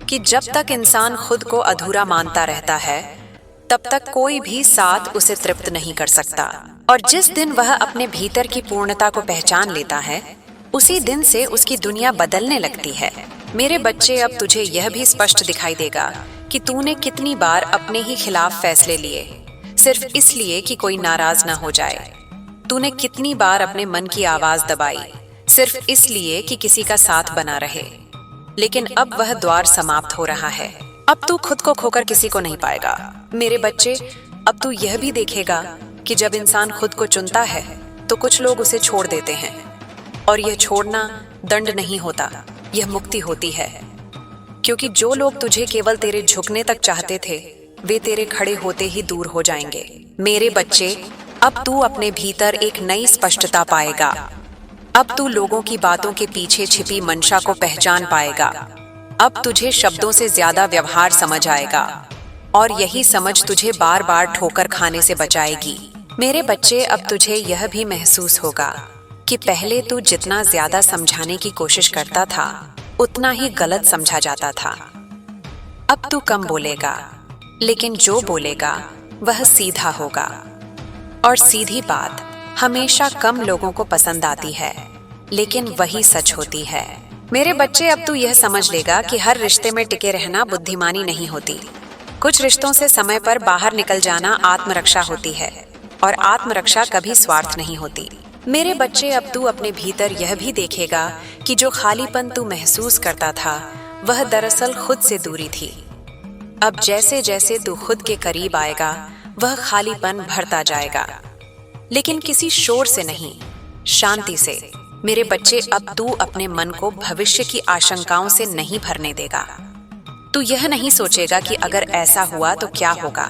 कि जब तक इंसान खुद को अधूरा मानता रहता है, तब तक कोई भी साथ उसे तृप्त नहीं कर सकता। और जिस दिन वह अपने भीतर की पूर्णता को पहचान लेता है, उसी दिन से उसकी दुनिया बदलने लगती है। मेरे बच्चे, अब तुझे यह भी स्पष्ट दिखाई देगा कि तूने कितनी बार अपने ही खिलाफ फैसले लिए, सिर्फ इसलिए कि कोई नाराज ना हो जाए। तूने कितनी बार अपने मन की आवाज दबाई, सिर्फ इसलिए कि किसी का साथ बना रहे। लेकिन अब वह द्वार समाप्त हो रहा है। अब तू खुद को खोकर किसी को नहीं पाएगा। मेरे बच्चे, अब तू यह भी देखेगा कि जब इंसान खुद को चुनता है तो कुछ लोग उसे छोड़ देते हैं, और यह छोड़ना दंड नहीं होता, यह मुक्ति होती है। क्योंकि जो लोग तुझे केवल तेरे झुकने तक चाहते थे, वे तेरे खड़े होते ही दूर हो जाएंगे। मेरे बच्चे, अब तू अपने भीतर एक नई स्पष्टता पाएगा। अब तू लोगों की बातों के पीछे छिपी मंशा को पहचान पाएगा। अब तुझे शब्दों से ज्यादा व्यवहार समझ आएगा, और यही समझ तुझे बार बार ठोकर खाने से बचाएगी। मेरे बच्चे, अब तुझे यह भी महसूस होगा कि पहले तू जितना ज्यादा समझाने की कोशिश करता था, उतना ही गलत समझा जाता था। अब तू कम बोलेगा, लेकिन जो बोलेगा वह सीधा होगा, और सीधी बात हमेशा कम लोगों को पसंद आती है, लेकिन वही सच होती है। मेरे बच्चे, अब तू यह समझ लेगा कि हर रिश्ते में टिके रहना बुद्धिमानी नहीं होती। कुछ रिश्तों से समय पर बाहर निकल जाना आत्मरक्षा होती है, और आत्मरक्षा कभी स्वार्थ नहीं होती। मेरे बच्चे, अब तू अपने भीतर यह भी देखेगा कि जो खालीपन तू महसूस करता था, वह दरअसल खुद से दूरी थी। अब जैसे जैसे तू खुद के करीब आएगा, वह खालीपन भरता जाएगा, लेकिन किसी शोर से नहीं, शांति से। मेरे बच्चे, अब तू अपने मन को भविष्य की आशंकाओं से नहीं भरने देगा। तू यह नहीं सोचेगा कि अगर ऐसा हुआ तो क्या होगा।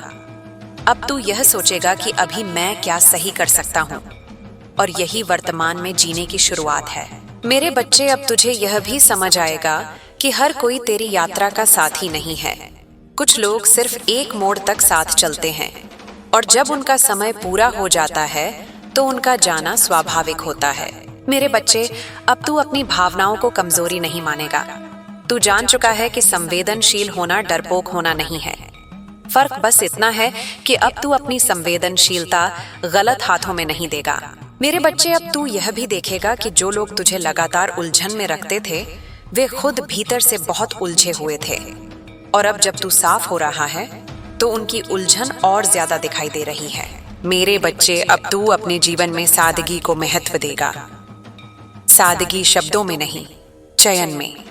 अब तू यह सोचेगा कि अभी मैं क्या सही कर सकता हूँ, और यही वर्तमान में जीने की शुरुआत है। मेरे बच्चे, अब तुझे यह भी समझ आएगा कि हर कोई तेरी यात्रा का साथी नहीं है। कुछ लोग सिर्फ एक मोड़ तक साथ चलते हैं, और जब उनका समय पूरा हो जाता है तो उनका जाना स्वाभाविक होता है। मेरे बच्चे, अब तू अपनी भावनाओं को कमजोरी नहीं मानेगा। तू जान चुका है कि संवेदनशील होना डरपोक होना नहीं है। फर्क बस इतना है कि अब तू अपनी संवेदनशीलता गलत हाथों में नहीं देगा। मेरे बच्चे, अब तू यह भी देखेगा कि जो लोग तुझे लगातार उलझन में रखते थे, वे खुद भीतर से बहुत उलझे हुए थे, और अब जब तू साफ हो रहा है तो उनकी उलझन और ज्यादा दिखाई दे रही है। मेरे बच्चे, अब तू अपने जीवन में सादगी को महत्व देगा। सादगी शब्दों में नहीं, चयन में।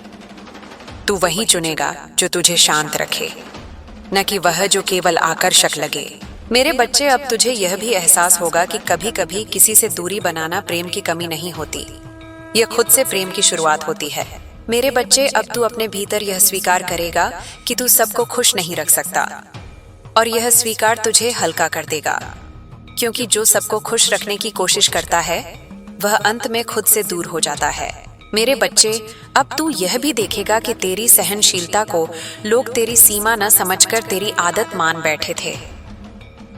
तू वही चुनेगा जो तुझे शांत रखे, न कि वह जो केवल आकर्षक लगे। मेरे बच्चे, अब तुझे यह भी एहसास होगा कि कभी कभी किसी से दूरी बनाना प्रेम की कमी नहीं होती, यह खुद से प्रेम की शुरुआत होती है। मेरे बच्चे, अब तू अपने भीतर यह स्वीकार करेगा कि तू सबको खुश नहीं रख सकता, और यह स्वीकार तुझे हल्का कर देगा, क्योंकि जो सबको खुश रखने की कोशिश करता है, वह अंत में खुद से दूर हो जाता है। मेरे बच्चे, अब तू यह भी देखेगा कि तेरी सहनशीलता को लोग तेरी सीमा न समझकर तेरी आदत मान बैठे थे,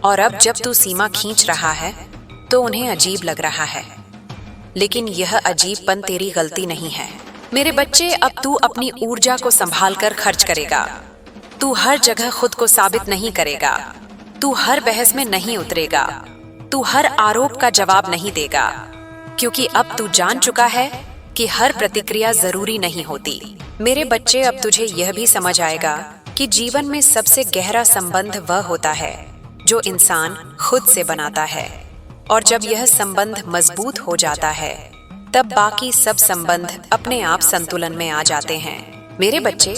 और अब जब तू सीमा खींच रहा है तो उन्हें अजीब लग रहा है। लेकिन यह अजीबपन तेरी गलती नहीं है। मेरे बच्चे, अब तू अपनी ऊर्जा को संभाल कर खर्च करेगा। तू हर जगह खुद को साबित नहीं करेगा। तू हर बहस में नहीं उतरेगा। तू हर आरोप का जवाब नहीं देगा, क्योंकि अब तू जान चुका है कि हर प्रतिक्रिया जरूरी नहीं होती। मेरे बच्चे, अब तुझे यह भी समझ आएगा कि जीवन में सबसे गहरा संबंध वह होता है जो इंसान खुद से बनाता है, और जब यह संबंध मजबूत हो जाता है तब बाकी सब संबंध अपने आप संतुलन में आ जाते हैं। मेरे बच्चे,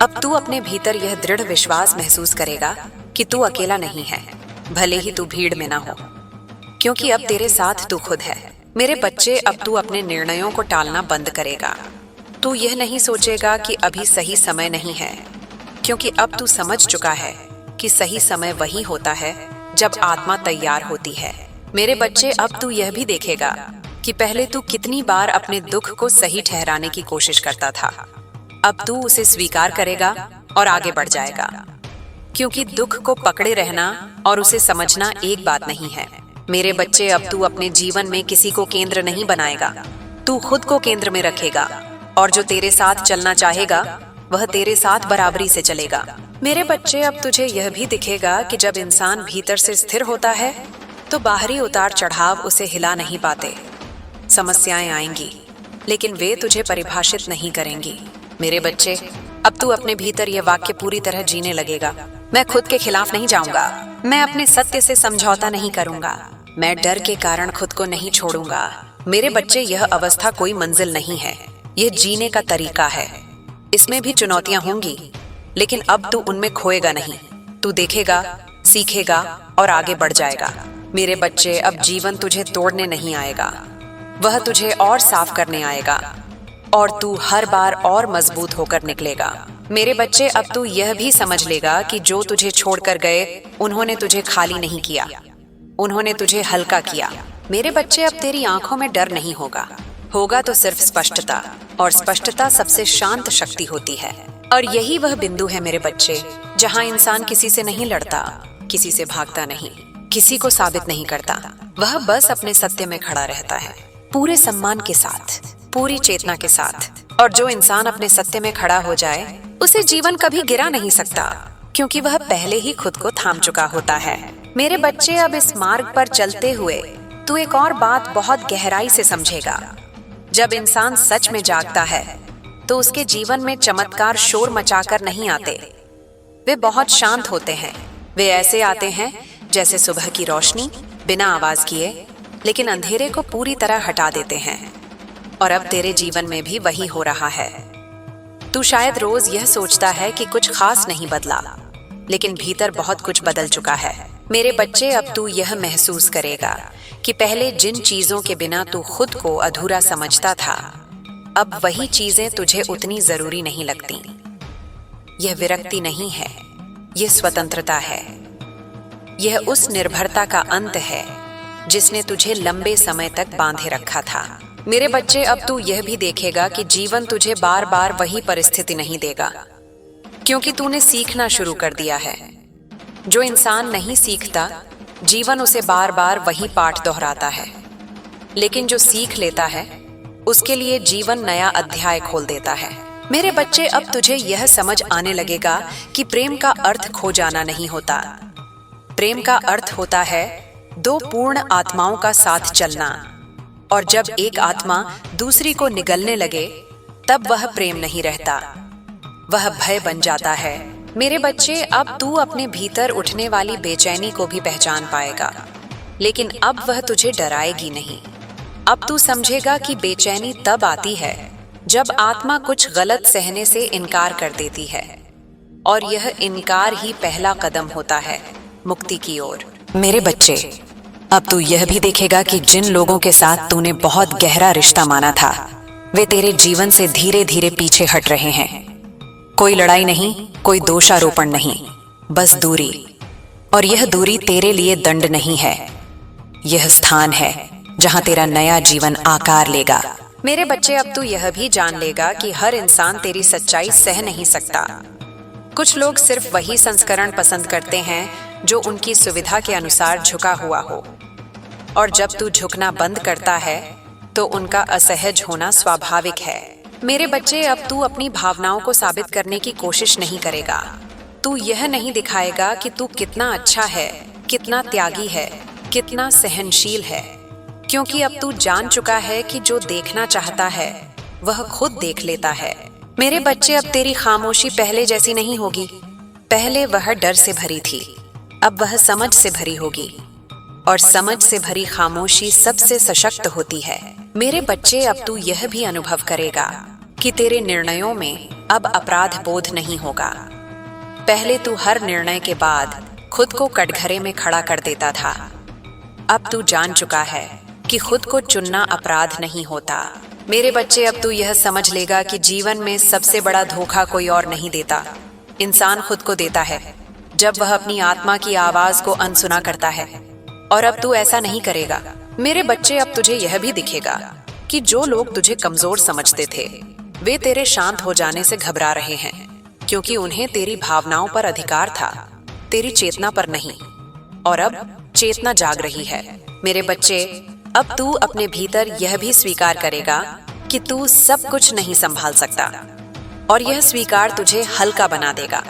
अब तू अपने भीतर यह दृढ़ विश्वास महसूस करेगा कि तू अकेला नहीं है, भले ही तू भीड़ में ना हो, क्योंकि अब तेरे साथ तू खुद है। मेरे बच्चे, अब तू अपने निर्णयों को टालना बंद करेगा। तू यह नहीं सोचेगा कि अभी सही समय नहीं है, क्योंकि अब तू समझ चुका है कि सही समय वही होता है जब आत्मा तैयार होती है। मेरे बच्चे, अब तू यह भी देखेगा कि पहले तू कितनी बार अपने दुख को सही ठहराने की कोशिश करता था। अब तू उसे स्वीकार करेगा और आगे बढ़ जाएगा, क्योंकि दुख को पकड़े रहना और उसे समझना एक बात नहीं है। मेरे बच्चे, अब तू अपने जीवन में किसी को केंद्र नहीं बनाएगा। तू खुद को केंद्र में रखेगा, और जो तेरे साथ चलना चाहेगा वह तेरे साथ बराबरी से चलेगा। मेरे बच्चे, अब तुझे यह भी दिखेगा कि जब इंसान भीतर से स्थिर होता है तो बाहरी उतार चढ़ाव उसे हिला नहीं पाते। समस्याएं आएंगी, लेकिन वे तुझे परिभाषित नहीं करेंगी। मेरे बच्चे, अब तू अपने भीतर यह वाक्य पूरी तरह जीने लगेगा। मैं खुद के खिलाफ नहीं जाऊंगा। मैं अपने सत्य से समझौता नहीं करूंगा। मैं डर के कारण खुद को नहीं छोड़ूंगा। मेरे बच्चे, यह अवस्था कोई मंजिल नहीं है, यह जीने का तरीका है। इसमें भी चुनौतियां होंगी, लेकिन अब तू उनमें खोएगा नहीं। तू देखेगा, सीखेगा और आगे बढ़ जाएगा। मेरे बच्चे, अब जीवन तुझे तोड़ने नहीं आएगा, वह तुझे और साफ करने आएगा, और तू हर बार और मजबूत होकर निकलेगा। मेरे बच्चे, अब तू यह भी समझ लेगा कि जो तुझे छोड़कर गए उन्होंने तुझे खाली नहीं किया, उन्होंने तुझे हल्का किया। मेरे बच्चे, अब तेरी आंखों में डर नहीं होगा, होगा तो सिर्फ स्पष्टता, और स्पष्टता सबसे शांत शक्ति होती है। और यही वह बिंदु है मेरे बच्चे, जहां इंसान किसी से नहीं लड़ता, किसी से भागता नहीं, किसी को साबित नहीं करता। वह बस अपने सत्य में खड़ा रहता है, पूरे सम्मान के साथ, पूरी चेतना के साथ। और जो इंसान अपने सत्य में खड़ा हो जाए उसे जीवन कभी गिरा नहीं सकता, क्योंकि वह पहले ही खुद को थाम चुका होता है। मेरे बच्चे, अब इस मार्ग पर चलते हुए तू एक और बात बहुत गहराई से समझेगा। जब इंसान सच में जागता है तो उसके जीवन में चमत्कार शोर मचाकर नहीं आते, वे बहुत शांत होते हैं। वे ऐसे आते हैं जैसे सुबह की रोशनी, बिना आवाज किए, लेकिन अंधेरे को पूरी तरह हटा देते हैं। और अब तेरे जीवन में भी वही हो रहा है। तू शायद रोज यह सोचता है कि कुछ खास नहीं बदला, लेकिन भीतर बहुत कुछ बदल चुका है। मेरे बच्चे, अब तू यह महसूस करेगा कि पहले जिन चीजों के बिना तू खुद को अधूरा समझता था, अब वही चीजें तुझे उतनी जरूरी नहीं लगती। यह विरक्ति नहीं है, यह स्वतंत्रता है। यह उस निर्भरता का अंत है जिसने तुझे लंबे समय तक बांधे रखा था। मेरे बच्चे, अब तू यह भी देखेगा कि जीवन तुझे बार बार वही परिस्थिति नहीं देगा, क्योंकि तूने सीखना शुरू कर दिया है। जो इंसान नहीं सीखता, जीवन उसे बार बार वही पाठ दोहराता है, लेकिन जो सीख लेता है उसके लिए जीवन नया अध्याय खोल देता है। मेरे बच्चे, अब तुझे यह समझ आने लगेगा कि प्रेम का अर्थ खो जाना नहीं होता। प्रेम का अर्थ होता है दो पूर्ण आत्माओं का साथ चलना, और जब एक आत्मा दूसरी को निगलने लगे तब वह प्रेम नहीं रहता, वह भय बन जाता है। मेरे बच्चे, अब तू अपने भीतर उठने वाली बेचैनी को भी पहचान पाएगा, लेकिन अब वह तुझे डराएगी नहीं। अब तू समझेगा कि बेचैनी तब आती है जब आत्मा कुछ गलत सहने से इनकार कर देती है, और यह इनकार ही पहला कदम होता है मुक्ति की ओर। मेरे बच्चे, अब तू यह भी देखेगा कि जिन लोगों के साथ तूने बहुत गहरा रिश्ता माना था, वे तेरे जीवन से धीरे धीरे पीछे हट रहे हैं। कोई लड़ाई नहीं, कोई दोषारोपण नहीं, बस दूरी। और यह दूरी तेरे लिए दंड नहीं है, यह स्थान है जहां तेरा नया जीवन आकार लेगा। मेरे बच्चे, अब तू यह भी जान लेगा कि हर इंसान तेरी सच्चाई सह नहीं सकता। कुछ लोग सिर्फ वही संस्करण पसंद करते हैं जो उनकी सुविधा के अनुसार झुका हुआ हो, और जब तू झुकना बंद करता है तो उनका असहज होना स्वाभाविक है। मेरे बच्चे, अब तू अपनी भावनाओं को साबित करने की कोशिश नहीं करेगा। तू यह नहीं दिखाएगा कि तू कितना अच्छा है, कितना त्यागी है, कितना सहनशील है, क्योंकि अब तू जान चुका है कि जो देखना चाहता है वह खुद देख लेता है। मेरे बच्चे, अब तेरी खामोशी पहले जैसी नहीं होगी। पहले वह डर से भरी थी, अब वह समझ से भरी होगी, और समझ से भरी खामोशी सबसे सशक्त होती है। मेरे बच्चे, अब तू यह भी अनुभव करेगा कि तेरे निर्णयों में अब अपराध बोध नहीं होगा। पहले तू हर निर्णय के बाद खुद को कटघरे में खड़ा कर देता था। अब तू जान चुका है कि खुद को चुनना अपराध नहीं होता। मेरे बच्चे, अब तू यह समझ लेगा कि जीवन में सबसे बड़ा धोखा कोई और नहीं देता, इंसान खुद को देता है, जब वह अपनी आत्मा की आवाज को अनसुना करता है। और अब तू ऐसा नहीं करेगा। मेरे बच्चे, अब तुझे यह भी दिखेगा कि जो लोग तुझे कमजोर समझते थे वे तेरे शांत हो जाने से घबरा रहे हैं, क्योंकि उन्हें तेरी भावनाओं पर अधिकार था, तेरी चेतना पर नहीं। और अब चेतना जाग रही है। मेरे बच्चे, अब तू अपने भीतर यह भी स्वीकार करेगा कि तू सब कुछ नहीं संभाल सकता, और यह स्वीकार तुझे हल्का बना देगा,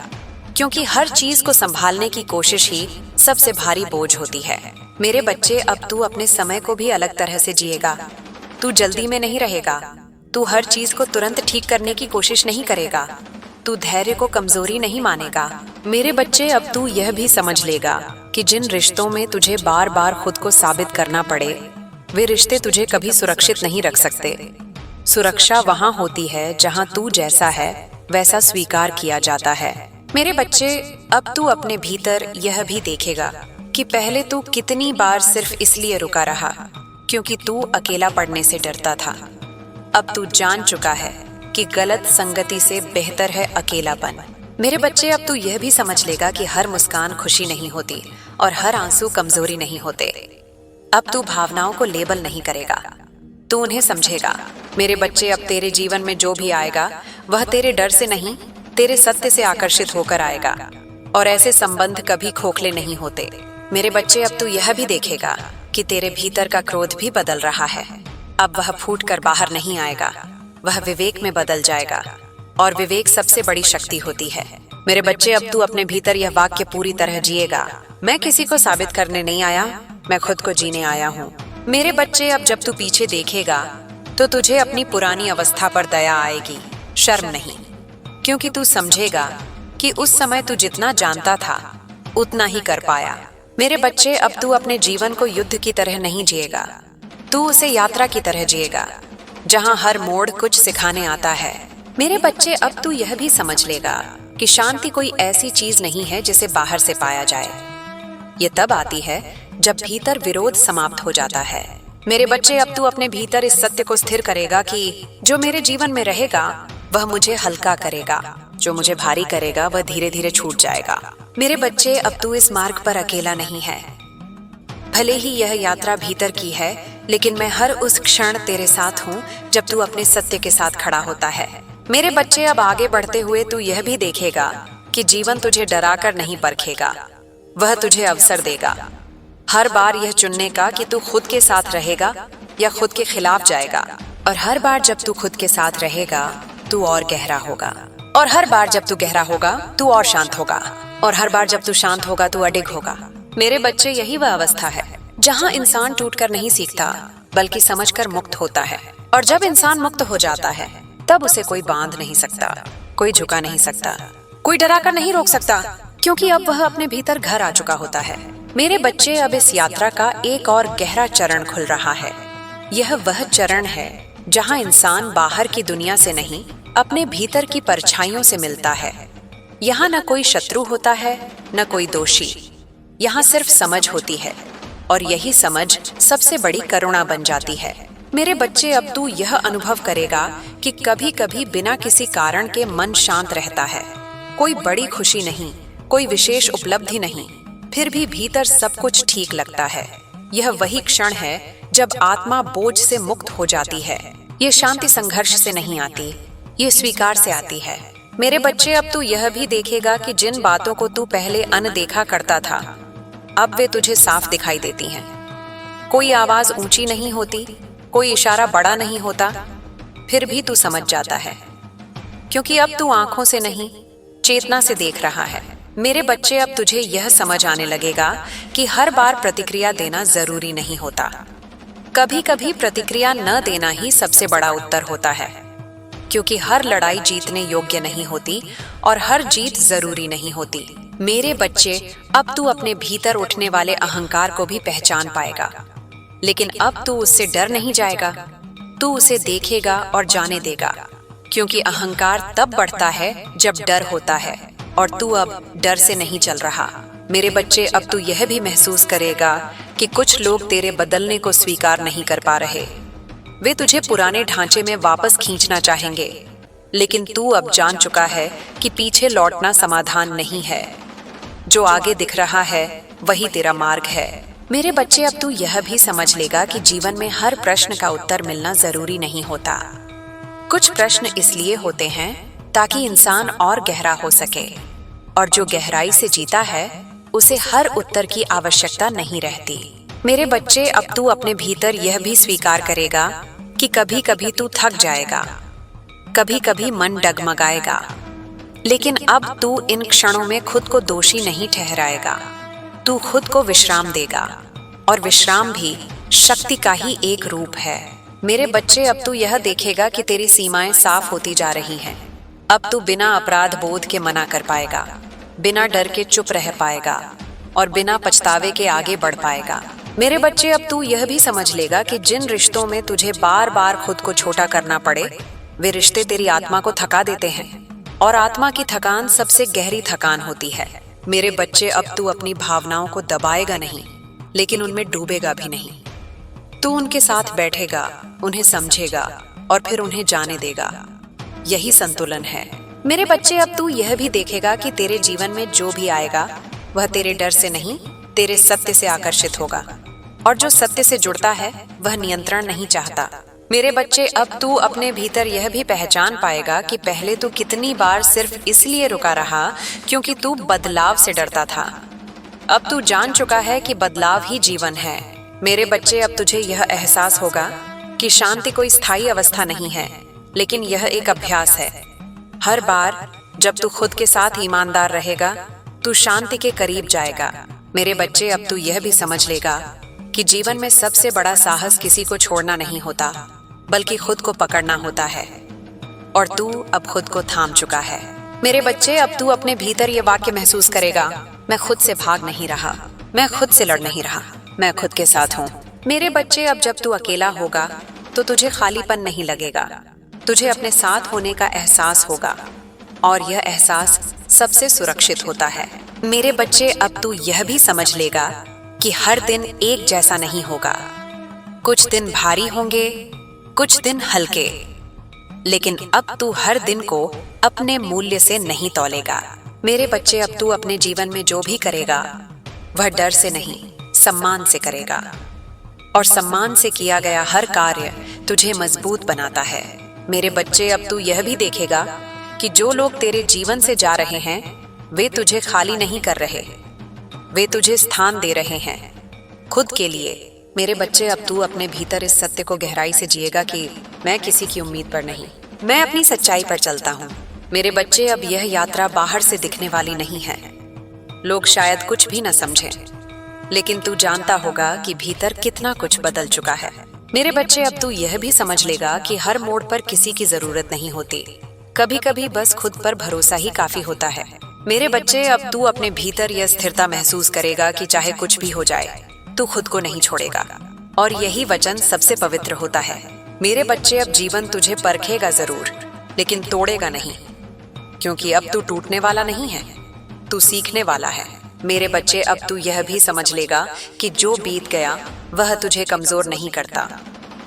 क्योंकि हर चीज को संभालने की कोशिश ही सबसे भारी बोझ होती है। मेरे बच्चे, अब तू अपने समय को भी अलग तरह से जिएगा। तू जल्दी में नहीं रहेगा, तू हर चीज को तुरंत ठीक करने की कोशिश नहीं करेगा, तू धैर्य को कमजोरी नहीं मानेगा। मेरे बच्चे, अब तू यह भी समझ लेगा कि जिन रिश्तों में तुझे बार बार खुद को साबित करना पड़े वे रिश्ते तुझे कभी सुरक्षित नहीं रख सकते। सुरक्षा वहां होती है जहां तू जैसा है वैसा स्वीकार किया जाता है। मेरे बच्चे, अब तू अपने भीतर यह भी देखेगा कि पहले तू कितनी बार सिर्फ इसलिए रुका रहा क्योंकि तू अकेला पड़ने से डरता था। अब तू जान चुका है कि गलत संगति से बेहतर है अकेलापन। मेरे बच्चे, अब तू यह भी समझ लेगा कि हर मुस्कान खुशी नहीं होती और हर आंसू कमजोरी नहीं होते। अब तू भावनाओं को लेबल नहीं करेगा, तू उन्हें समझेगा। मेरे बच्चे, अब तेरे जीवन में जो भी आएगा वह तेरे डर से नहीं, तेरे सत्य से आकर्षित होकर आएगा, और ऐसे संबंध कभी खोखले नहीं होते। मेरे बच्चे, अब तू यह भी देखेगा कि तेरे भीतर का क्रोध भी बदल रहा है। अब वह फूट कर बाहर नहीं आएगा, वह विवेक में बदल जाएगा, और विवेक सबसे बड़ी शक्ति होती है। मेरे बच्चे, अब तू अपने भीतर यह वाक्य पूरी तरह जिएगा, मैं किसी को साबित करने नहीं आया, मैं खुद को जीने आया हूँ। मेरे बच्चे, अब जब तू पीछे देखेगा तो तुझे अपनी पुरानी अवस्था पर दया आएगी, शर्म नहीं, क्योंकि तू समझेगा कि उस समय तू जितना जानता था उतना ही कर पाया। मेरे बच्चे, अब तू अपने जीवन को युद्ध की तरह नहीं जिएगा, तू उसे यात्रा की तरह जिएगा, जहाँ हर मोड़ कुछ सिखाने आता है। मेरे बच्चे, अब तू यह भी समझ लेगा कि शांति कोई ऐसी चीज नहीं है जिसे बाहर से पाया जाए, ये तब आती है जब भीतर विरोध समाप्त हो जाता है। मेरे बच्चे, अब तू अपने भीतर इस सत्य को स्थिर करेगा कि जो मेरे जीवन में रहेगा वह मुझे हल्का करेगा, जो मुझे भारी करेगा वह धीरे धीरे छूट जाएगा। मेरे बच्चे, अब तू इस मार्ग पर अकेला नहीं है। भले ही यह यात्रा भीतर की है, लेकिन मैं हर उस क्षण तेरे साथ हूँ जब तू अपने सत्य के साथ खड़ा होता है। मेरे बच्चे, अब आगे बढ़ते हुए तू यह भी देखेगा कि जीवन तुझे डराकर नहीं परखेगा, वह तुझे अवसर देगा हर बार यह चुनने का कि तू खुद के साथ रहेगा या खुद के खिलाफ जाएगा। और हर बार जब तू खुद के साथ रहेगा तू और गहरा होगा, और हर बार जब तू गहरा होगा तू और शांत होगा, और हर बार जब तू शांत होगा तू अडिग होगा। मेरे बच्चे, यही वह अवस्था है जहाँ इंसान टूटकर नहीं सीखता बल्कि समझकर मुक्त होता है। और जब इंसान मुक्त हो जाता है तब उसे कोई बांध नहीं सकता, कोई झुका नहीं सकता, कोई डराकर नहीं रोक सकता, क्योंकि अब वह अपने भीतर घर आ चुका होता है। मेरे बच्चे, अब इस यात्रा का एक और गहरा चरण खुल रहा है। यह वह चरण है जहां इंसान बाहर की दुनिया से नहीं अपने भीतर की परछाइयों से मिलता है। यहाँ न कोई शत्रु होता है न कोई दोषी, यहाँ सिर्फ समझ होती है, और यही समझ सबसे बड़ी करुणा बन जाती है। मेरे बच्चे, अब तू यह अनुभव करेगा कि कभी कभी बिना किसी कारण के मन शांत रहता है, कोई बड़ी खुशी नहीं, कोई विशेष उपलब्धि नहीं, फिर भी भीतर सब कुछ ठीक लगता है। यह वही क्षण है जब आत्मा बोझ से मुक्त हो जाती है। ये शांति संघर्ष से नहीं आती, ये स्वीकार से आती है। मेरे बच्चे, अब तू यह भी देखेगा कि जिन बातों को तू पहले अनदेखा करता था, अब वे तुझे साफ दिखाई देती हैं। कोई आवाज ऊंची नहीं होती, कोई इशारा बड़ा नहीं होता, फिर भी तू समझ जाता है, क्योंकि अब तू आंखों से नहीं, चेतना से देख रहा है। मेरे बच्चे, अब तुझे यह समझ आने लगेगा कि हर बार प्रतिक्रिया देना जरूरी नहीं होता। कभी कभी प्रतिक्रिया न देना ही सबसे बड़ा उत्तर होता है, क्योंकि हर लड़ाई जीतने योग्य नहीं होती और हर जीत जरूरी नहीं होती। मेरे बच्चे, अब तू अपने भीतर उठने वाले अहंकार को भी पहचान पाएगा, लेकिन अब तू उससे डर नहीं जाएगा। तू उसे देखेगा और जाने देगा, क्योंकि अहंकार तब बढ़ता है जब डर होता है, और तू अब डर से नहीं चल रहा। मेरे बच्चे, अब तू यह भी महसूस करेगा कि कुछ लोग तेरे बदलने को स्वीकार नहीं कर पा रहे। वे तुझे पुराने ढांचे में वापस खींचना चाहेंगे, लेकिन तू अब जान चुका है कि पीछे लौटना समाधान नहीं है। जो आगे दिख रहा है वही तेरा मार्ग है। मेरे बच्चे, अब तू यह भी समझ लेगा कि जीवन में हर प्रश्न का उत्तर मिलना जरूरी नहीं होता। कुछ प्रश्न इसलिए होते हैं ताकि इंसान और गहरा हो सके, और जो गहराई से जीता है उसे हर उत्तर की आवश्यकता नहीं रहती। मेरे बच्चे, अब तू अपने भीतर यह भी स्वीकार करेगा कि कभी कभी तू थक जाएगा, कभी कभी मन डगमगाएगा, लेकिन अब तू इन क्षणों में खुद को दोषी नहीं ठहराएगा। तू खुद को विश्राम देगा, और विश्राम भी शक्ति का ही एक रूप है। मेरे बच्चे, अब तू यह देखेगा कि तेरी सीमाएं साफ होती जा रही हैं। अब तू बिना अपराध बोध के मना कर पाएगा, बिना डर के चुप रह पाएगा, और बिना पछतावे के आगे बढ़ पाएगा। मेरे बच्चे, अब तू यह भी समझ लेगा कि जिन रिश्तों में तुझे बार बार खुद को छोटा करना पड़े, वे रिश्ते तेरी आत्मा को थका देते हैं, और आत्मा की थकान सबसे गहरी थकान होती है। मेरे बच्चे, अब तू अपनी भावनाओं को दबाएगा नहीं, लेकिन उनमें डूबेगा भी नहीं। तू उनके साथ बैठेगा, उन्हें समझेगा, और फिर उन्हें जाने देगा। यही संतुलन है। मेरे बच्चे, अब तू यह भी देखेगा कि तेरे जीवन में जो भी आएगा वह तेरे डर से नहीं, तेरे सत्य से आकर्षित होगा, और जो सत्य से जुड़ता है वह नियंत्रण नहीं चाहता। मेरे बच्चे, अब तू अपने भीतर यह भी पहचान पाएगा कि पहले तू कितनी बार सिर्फ इसलिए रुका रहा क्योंकि तू बदलाव से डरता था। अब तू जान चुका है कि बदलाव ही जीवन है। मेरे बच्चे, अब तुझे यह एहसास होगा कि शांति कोई स्थायी अवस्था नहीं है, लेकिन यह एक अभ्यास है। हर बार जब तू खुद के साथ ईमानदार रहेगा, तू शांति के करीब जाएगा। मेरे बच्चे, अब तू यह भी समझ लेगा कि जीवन में सबसे बड़ा साहस किसी को छोड़ना नहीं होता, बल्कि खुद को पकड़ना होता है, और तू अब खुद को थाम चुका है। मेरे बच्चे, अब तू अपने भीतर ये वाक्य महसूस करेगा, मैं खुद से भाग नहीं रहा, मैं खुद से लड़ नहीं रहा, मैं खुद के साथ हूँ। मेरे बच्चे, अब जब तू अकेला होगा तो तुझे खालीपन नहीं लगेगा, तुझे अपने साथ होने का एहसास होगा, और यह एहसास सबसे सुरक्षित होता है। मेरे बच्चे, अब तू यह भी समझ लेगा कि हर दिन एक जैसा नहीं होगा। कुछ दिन भारी होंगे, कुछ दिन हल्के, लेकिन अब तू हर दिन को अपने मूल्य से नहीं तौलेगा। मेरे बच्चे, अब तू अपने जीवन में जो भी करेगा वह डर से नहीं, सम्मान से करेगा, और सम्मान से किया गया हर कार्य तुझे मजबूत बनाता है। मेरे बच्चे, अब तू यह भी देखेगा कि जो लोग तेरे जीवन से जा रहे हैं वे तुझे खाली नहीं कर रहे, वे तुझे स्थान दे रहे हैं खुद के लिए। मेरे बच्चे, अब तू अपने भीतर इस सत्य को गहराई से जिएगा कि मैं किसी की उम्मीद पर नहीं, मैं अपनी सच्चाई पर चलता हूँ। मेरे बच्चे, अब यह यात्रा बाहर से दिखने वाली नहीं है। लोग शायद कुछ भी न समझें, लेकिन तू जानता होगा कि भीतर कितना कुछ बदल चुका है। मेरे बच्चे, अब तू यह भी समझ लेगा कि हर मोड़ पर किसी की जरूरत नहीं होती, कभी कभी बस खुद पर भरोसा ही काफी होता है। मेरे बच्चे, अब तू अपने भीतर यह स्थिरता महसूस करेगा कि चाहे कुछ भी हो जाए तू खुद को नहीं छोड़ेगा, और यही वचन सबसे पवित्र होता है। मेरे बच्चे, अब जीवन तुझे परखेगा जरूर, लेकिन तोड़ेगा नहीं, क्योंकि अब तू टूटने वाला नहीं है, तू सीखने वाला है। मेरे बच्चे, अब तू यह भी समझ लेगा कि जो बीत गया वह तुझे कमजोर नहीं करता,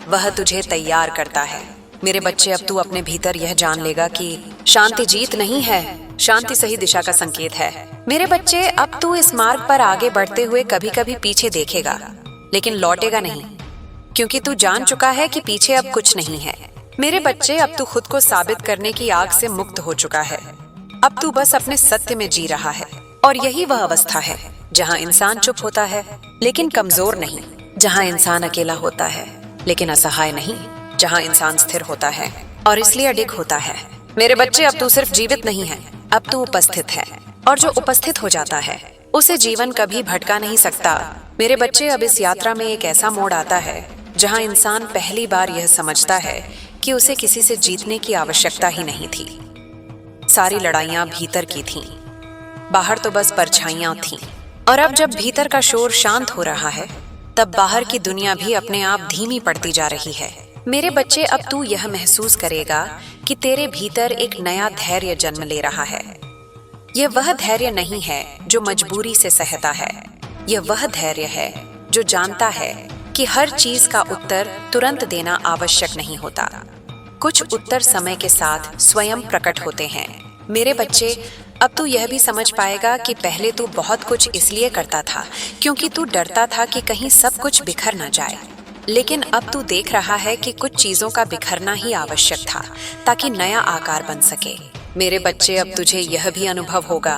वह तुझे तैयार करता है। मेरे बच्चे, अब तू अपने भीतर यह जान लेगा कि शांति जीत नहीं है, शांति सही दिशा का संकेत है। मेरे बच्चे, अब तू इस मार्ग पर आगे बढ़ते हुए कभी कभी पीछे देखेगा, लेकिन लौटेगा नहीं, क्योंकि तू जान चुका है कि पीछे अब कुछ नहीं है। मेरे बच्चे, अब तू खुद को साबित करने की आग से मुक्त हो चुका है। अब तू बस अपने सत्य में जी रहा है। और यही वह अवस्था है जहाँ इंसान चुप होता है लेकिन कमजोर नहीं, जहाँ इंसान अकेला होता है लेकिन असहाय नहीं, जहाँ इंसान स्थिर होता है और इसलिए अडिग होता है। मेरे बच्चे, अब तू सिर्फ जीवित नहीं है, अब तू उपस्थित है। और जो उपस्थित हो जाता है उसे जीवन कभी भटका नहीं सकता। मेरे बच्चे, अब इस यात्रा में एक ऐसा मोड़ आता है जहाँ इंसान पहली बार यह समझता है कि उसे किसी से जीतने की आवश्यकता ही नहीं थी। सारी लड़ाइयां भीतर की थीं, बाहर तो बस परछाइयां थीं। और अब जब भीतर का शोर शांत हो रहा है, तब बाहर की दुनिया भी अपने आप धीमी पड़ती जा रही है। मेरे बच्चे, अब तू यह महसूस करेगा कि तेरे भीतर एक नया धैर्य जन्म ले रहा है। यह वह धैर्य नहीं है जो मजबूरी से सहता है, यह वह धैर्य है जो जानता है कि हर चीज का उत्तर तुरंत देना आवश्यक नहीं होता। कुछ उत्तर समय के साथ स्वयं प्रकट होते हैं। मेरे बच्चे, अब तू यह भी समझ पाएगा कि पहले तू बहुत कुछ इसलिए करता था क्योंकि तू डरता था कि कहीं सब कुछ बिखर ना जाए, लेकिन अब तू देख रहा है कि कुछ चीजों का बिखरना ही आवश्यक था ताकि नया आकार बन सके। मेरे बच्चे, अब तुझे यह भी अनुभव होगा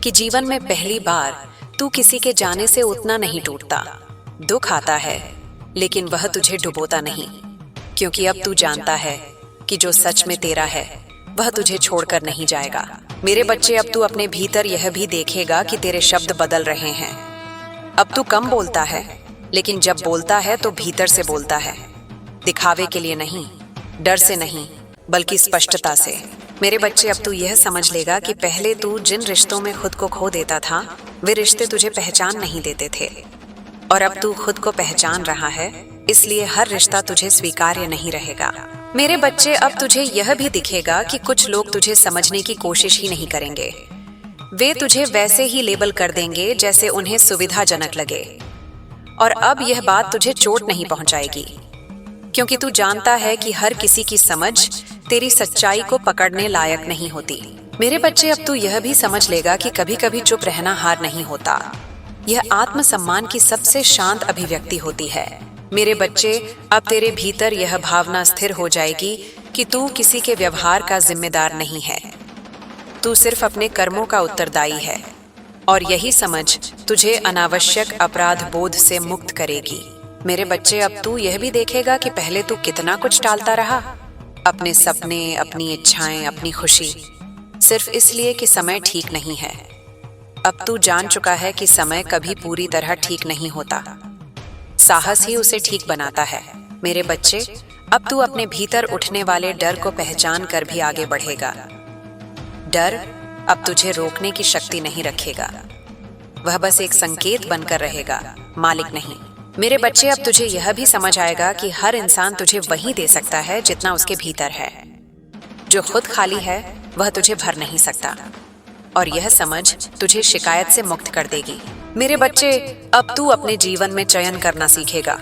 कि जीवन में पहली बार तू किसी के जाने से उतना नहीं टूटता। दुख आता है लेकिन वह तुझे डुबोता नहीं, क्योंकि अब तू जानता है कि जो सच में तेरा है वह तुझे छोड़कर नहीं जाएगा। मेरे बच्चे, अब तू अपने भीतर यह भी देखेगा कि तेरे शब्द बदल रहे हैं। अब तू कम बोलता है, लेकिन जब बोलता है तो भीतर से बोलता है, दिखावे के लिए नहीं, डर से नहीं, बल्कि स्पष्टता से। मेरे बच्चे, अब तू यह समझ लेगा कि पहले तू जिन रिश्तों में खुद को खो देता था, वे रिश्ते तुझे पहचान नहीं देते थे। और अब तू खुद को पहचान रहा है, इसलिए हर रिश्ता तुझे स्वीकार्य नहीं रहेगा। मेरे बच्चे, अब तुझे यह भी दिखेगा कि कुछ लोग तुझे समझने की कोशिश ही नहीं करेंगे। वे तुझे वैसे ही लेबल कर देंगे जैसे उन्हें सुविधाजनक लगे। और अब यह बात तुझे चोट नहीं पहुंचाएगी, क्योंकि तू जानता है कि हर किसी की समझ तेरी सच्चाई को पकड़ने लायक नहीं होती। मेरे बच्चे, अब तू यह भी समझ लेगा कि कभी कभी चुप रहना हार नहीं होता, यह आत्मसम्मान की सबसे शांत अभिव्यक्ति होती है। मेरे बच्चे, अब तेरे भीतर यह भावना स्थिर हो जाएगी कि तू किसी के व्यवहार का जिम्मेदार नहीं है, तू सिर्फ अपने कर्मों का उत्तरदायी है। और यही समझ तुझे अनावश्यक अपराध बोध से मुक्त करेगी। मेरे बच्चे, अब तू यह भी देखेगा कि पहले तू कितना कुछ टालता रहा, अपने सपने, अपनी इच्छाएं, अपनी खुशी, सिर्फ इसलिए कि समय ठीक नहीं है। अब तू जान चुका है कि समय कभी पूरी तरह ठीक नहीं होता, साहस ही उसे ठीक बनाता है। मेरे बच्चे, अब तू अपने भीतर उठने वाले डर को पहचान कर भी आगे बढ़ेगा। डर अब तुझे रोकने की शक्ति नहीं रखेगा, वह बस एक संकेत बनकर रहेगा, मालिक नहीं। मेरे बच्चे, अब तुझे यह भी समझ आएगा कि हर इंसान तुझे वही दे सकता है जितना उसके भीतर है। जो खुद खाली है वह तुझे भर नहीं सकता, और यह समझ तुझे शिकायत से मुक्त कर देगी। मेरे बच्चे, अब तू अपने जीवन में चयन करना सीखेगा,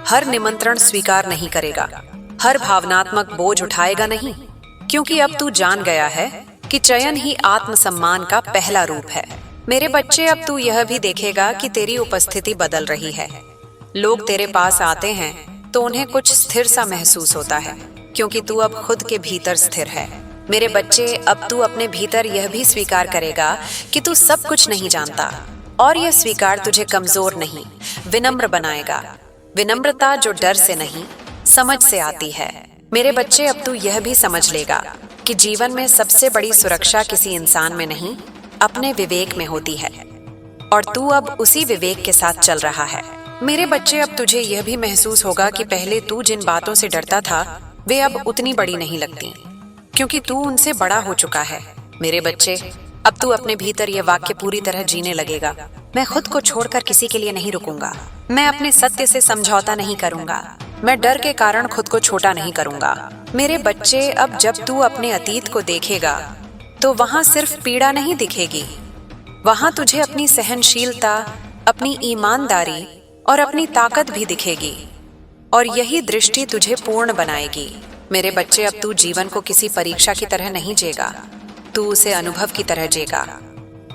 हर निमंत्रण स्वीकार नहीं करेगा, हर भावनात्मक बोझ उठाएगा नहीं, क्योंकि अब तू जान गया है कि चयन ही आत्मसम्मान का पहला रूप है। मेरे बच्चे, अब तू यह भी देखेगा कि तेरी उपस्थिति बदल रही है। लोग तेरे पास आते हैं तो उन्हें कुछ स्थिर सा महसूस होता है, क्योंकि तू अब खुद के भीतर स्थिर है। मेरे बच्चे, अब तू अपने भीतर यह भी स्वीकार करेगा कि तू सब कुछ नहीं जानता, और यह स्वीकार तुझे कमजोर नहीं, विनम्र बनाएगा। विनम्रता जो डर से नहीं, समझ से आती है। मेरे बच्चे, अब तू यह भी समझ लेगा कि जीवन में सबसे बड़ी सुरक्षा किसी इंसान में नहीं, अपने विवेक में होती है, और तू अब उसी विवेक के साथ चल रहा है। मेरे बच्चे, अब तुझे यह भी महसूस होगा कि पहले तू जिन बातों से डरता था वे अब उतनी बड़ी नहीं लगती, क्योंकि तू उनसे बड़ा हो चुका है। मेरे बच्चे, अब तू अपने भीतर यह वाक्य पूरी तरह जीने लगेगा, मैं खुद को छोड़कर किसी के लिए नहीं रुकूंगा, मैं अपने सत्य से समझौता नहीं करूंगा, मैं डर के कारण खुद को छोटा नहीं करूंगा। मेरे बच्चे, अब जब तू अपने अतीत को देखेगा तो वहां सिर्फ पीड़ा नहीं दिखेगी, वहां तुझे अपनी सहनशीलता, अपनी ईमानदारी और अपनी ताकत भी दिखेगी, और यही दृष्टि तुझे पूर्ण बनाएगी। मेरे बच्चे, अब तू जीवन को किसी परीक्षा की तरह नहीं जेगा, तू उसे अनुभव की तरह जेगा,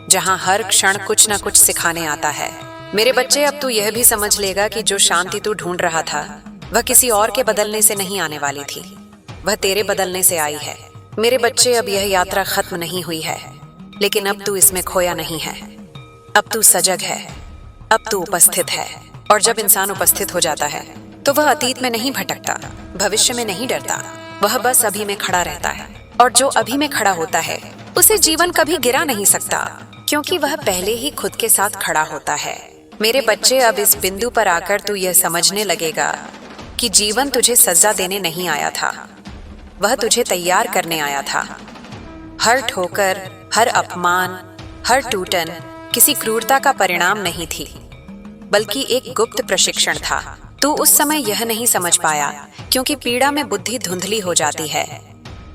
जहां हर क्षण कुछ न कुछ सिखाने आता है। मेरे बच्चे, अब तू यह भी समझ लेगा कि जो शांति तू ढूंढ रहा था वह किसी और के बदलने से नहीं आने वाली थी, वह तेरे बदलने से आई है। मेरे बच्चे, अब यह यात्रा खत्म नहीं हुई है, लेकिन अब तू इसमें खोया नहीं है। अब तू सजग है, अब तू उपस्थित है। और जब इंसान उपस्थित हो जाता है तो वह अतीत में नहीं भटकता, भविष्य में नहीं डरता, वह बस अभी में खड़ा रहता है। और जो अभी में खड़ा होता है उसे जीवन कभी गिरा नहीं सकता, क्योंकि वह पहले ही खुद के साथ खड़ा होता है। मेरे बच्चे, अब इस बिंदु पर आकर तू यह समझने लगेगा कि जीवन तुझे सजा देने नहीं आया था, वह तुझे तैयार करने आया था। हर ठोकर, हर अपमान, हर टूटन किसी क्रूरता का परिणाम नहीं थी, बल्कि एक गुप्त प्रशिक्षण था। तू उस समय यह नहीं समझ पाया, क्योंकि पीड़ा में बुद्धि धुंधली हो जाती है।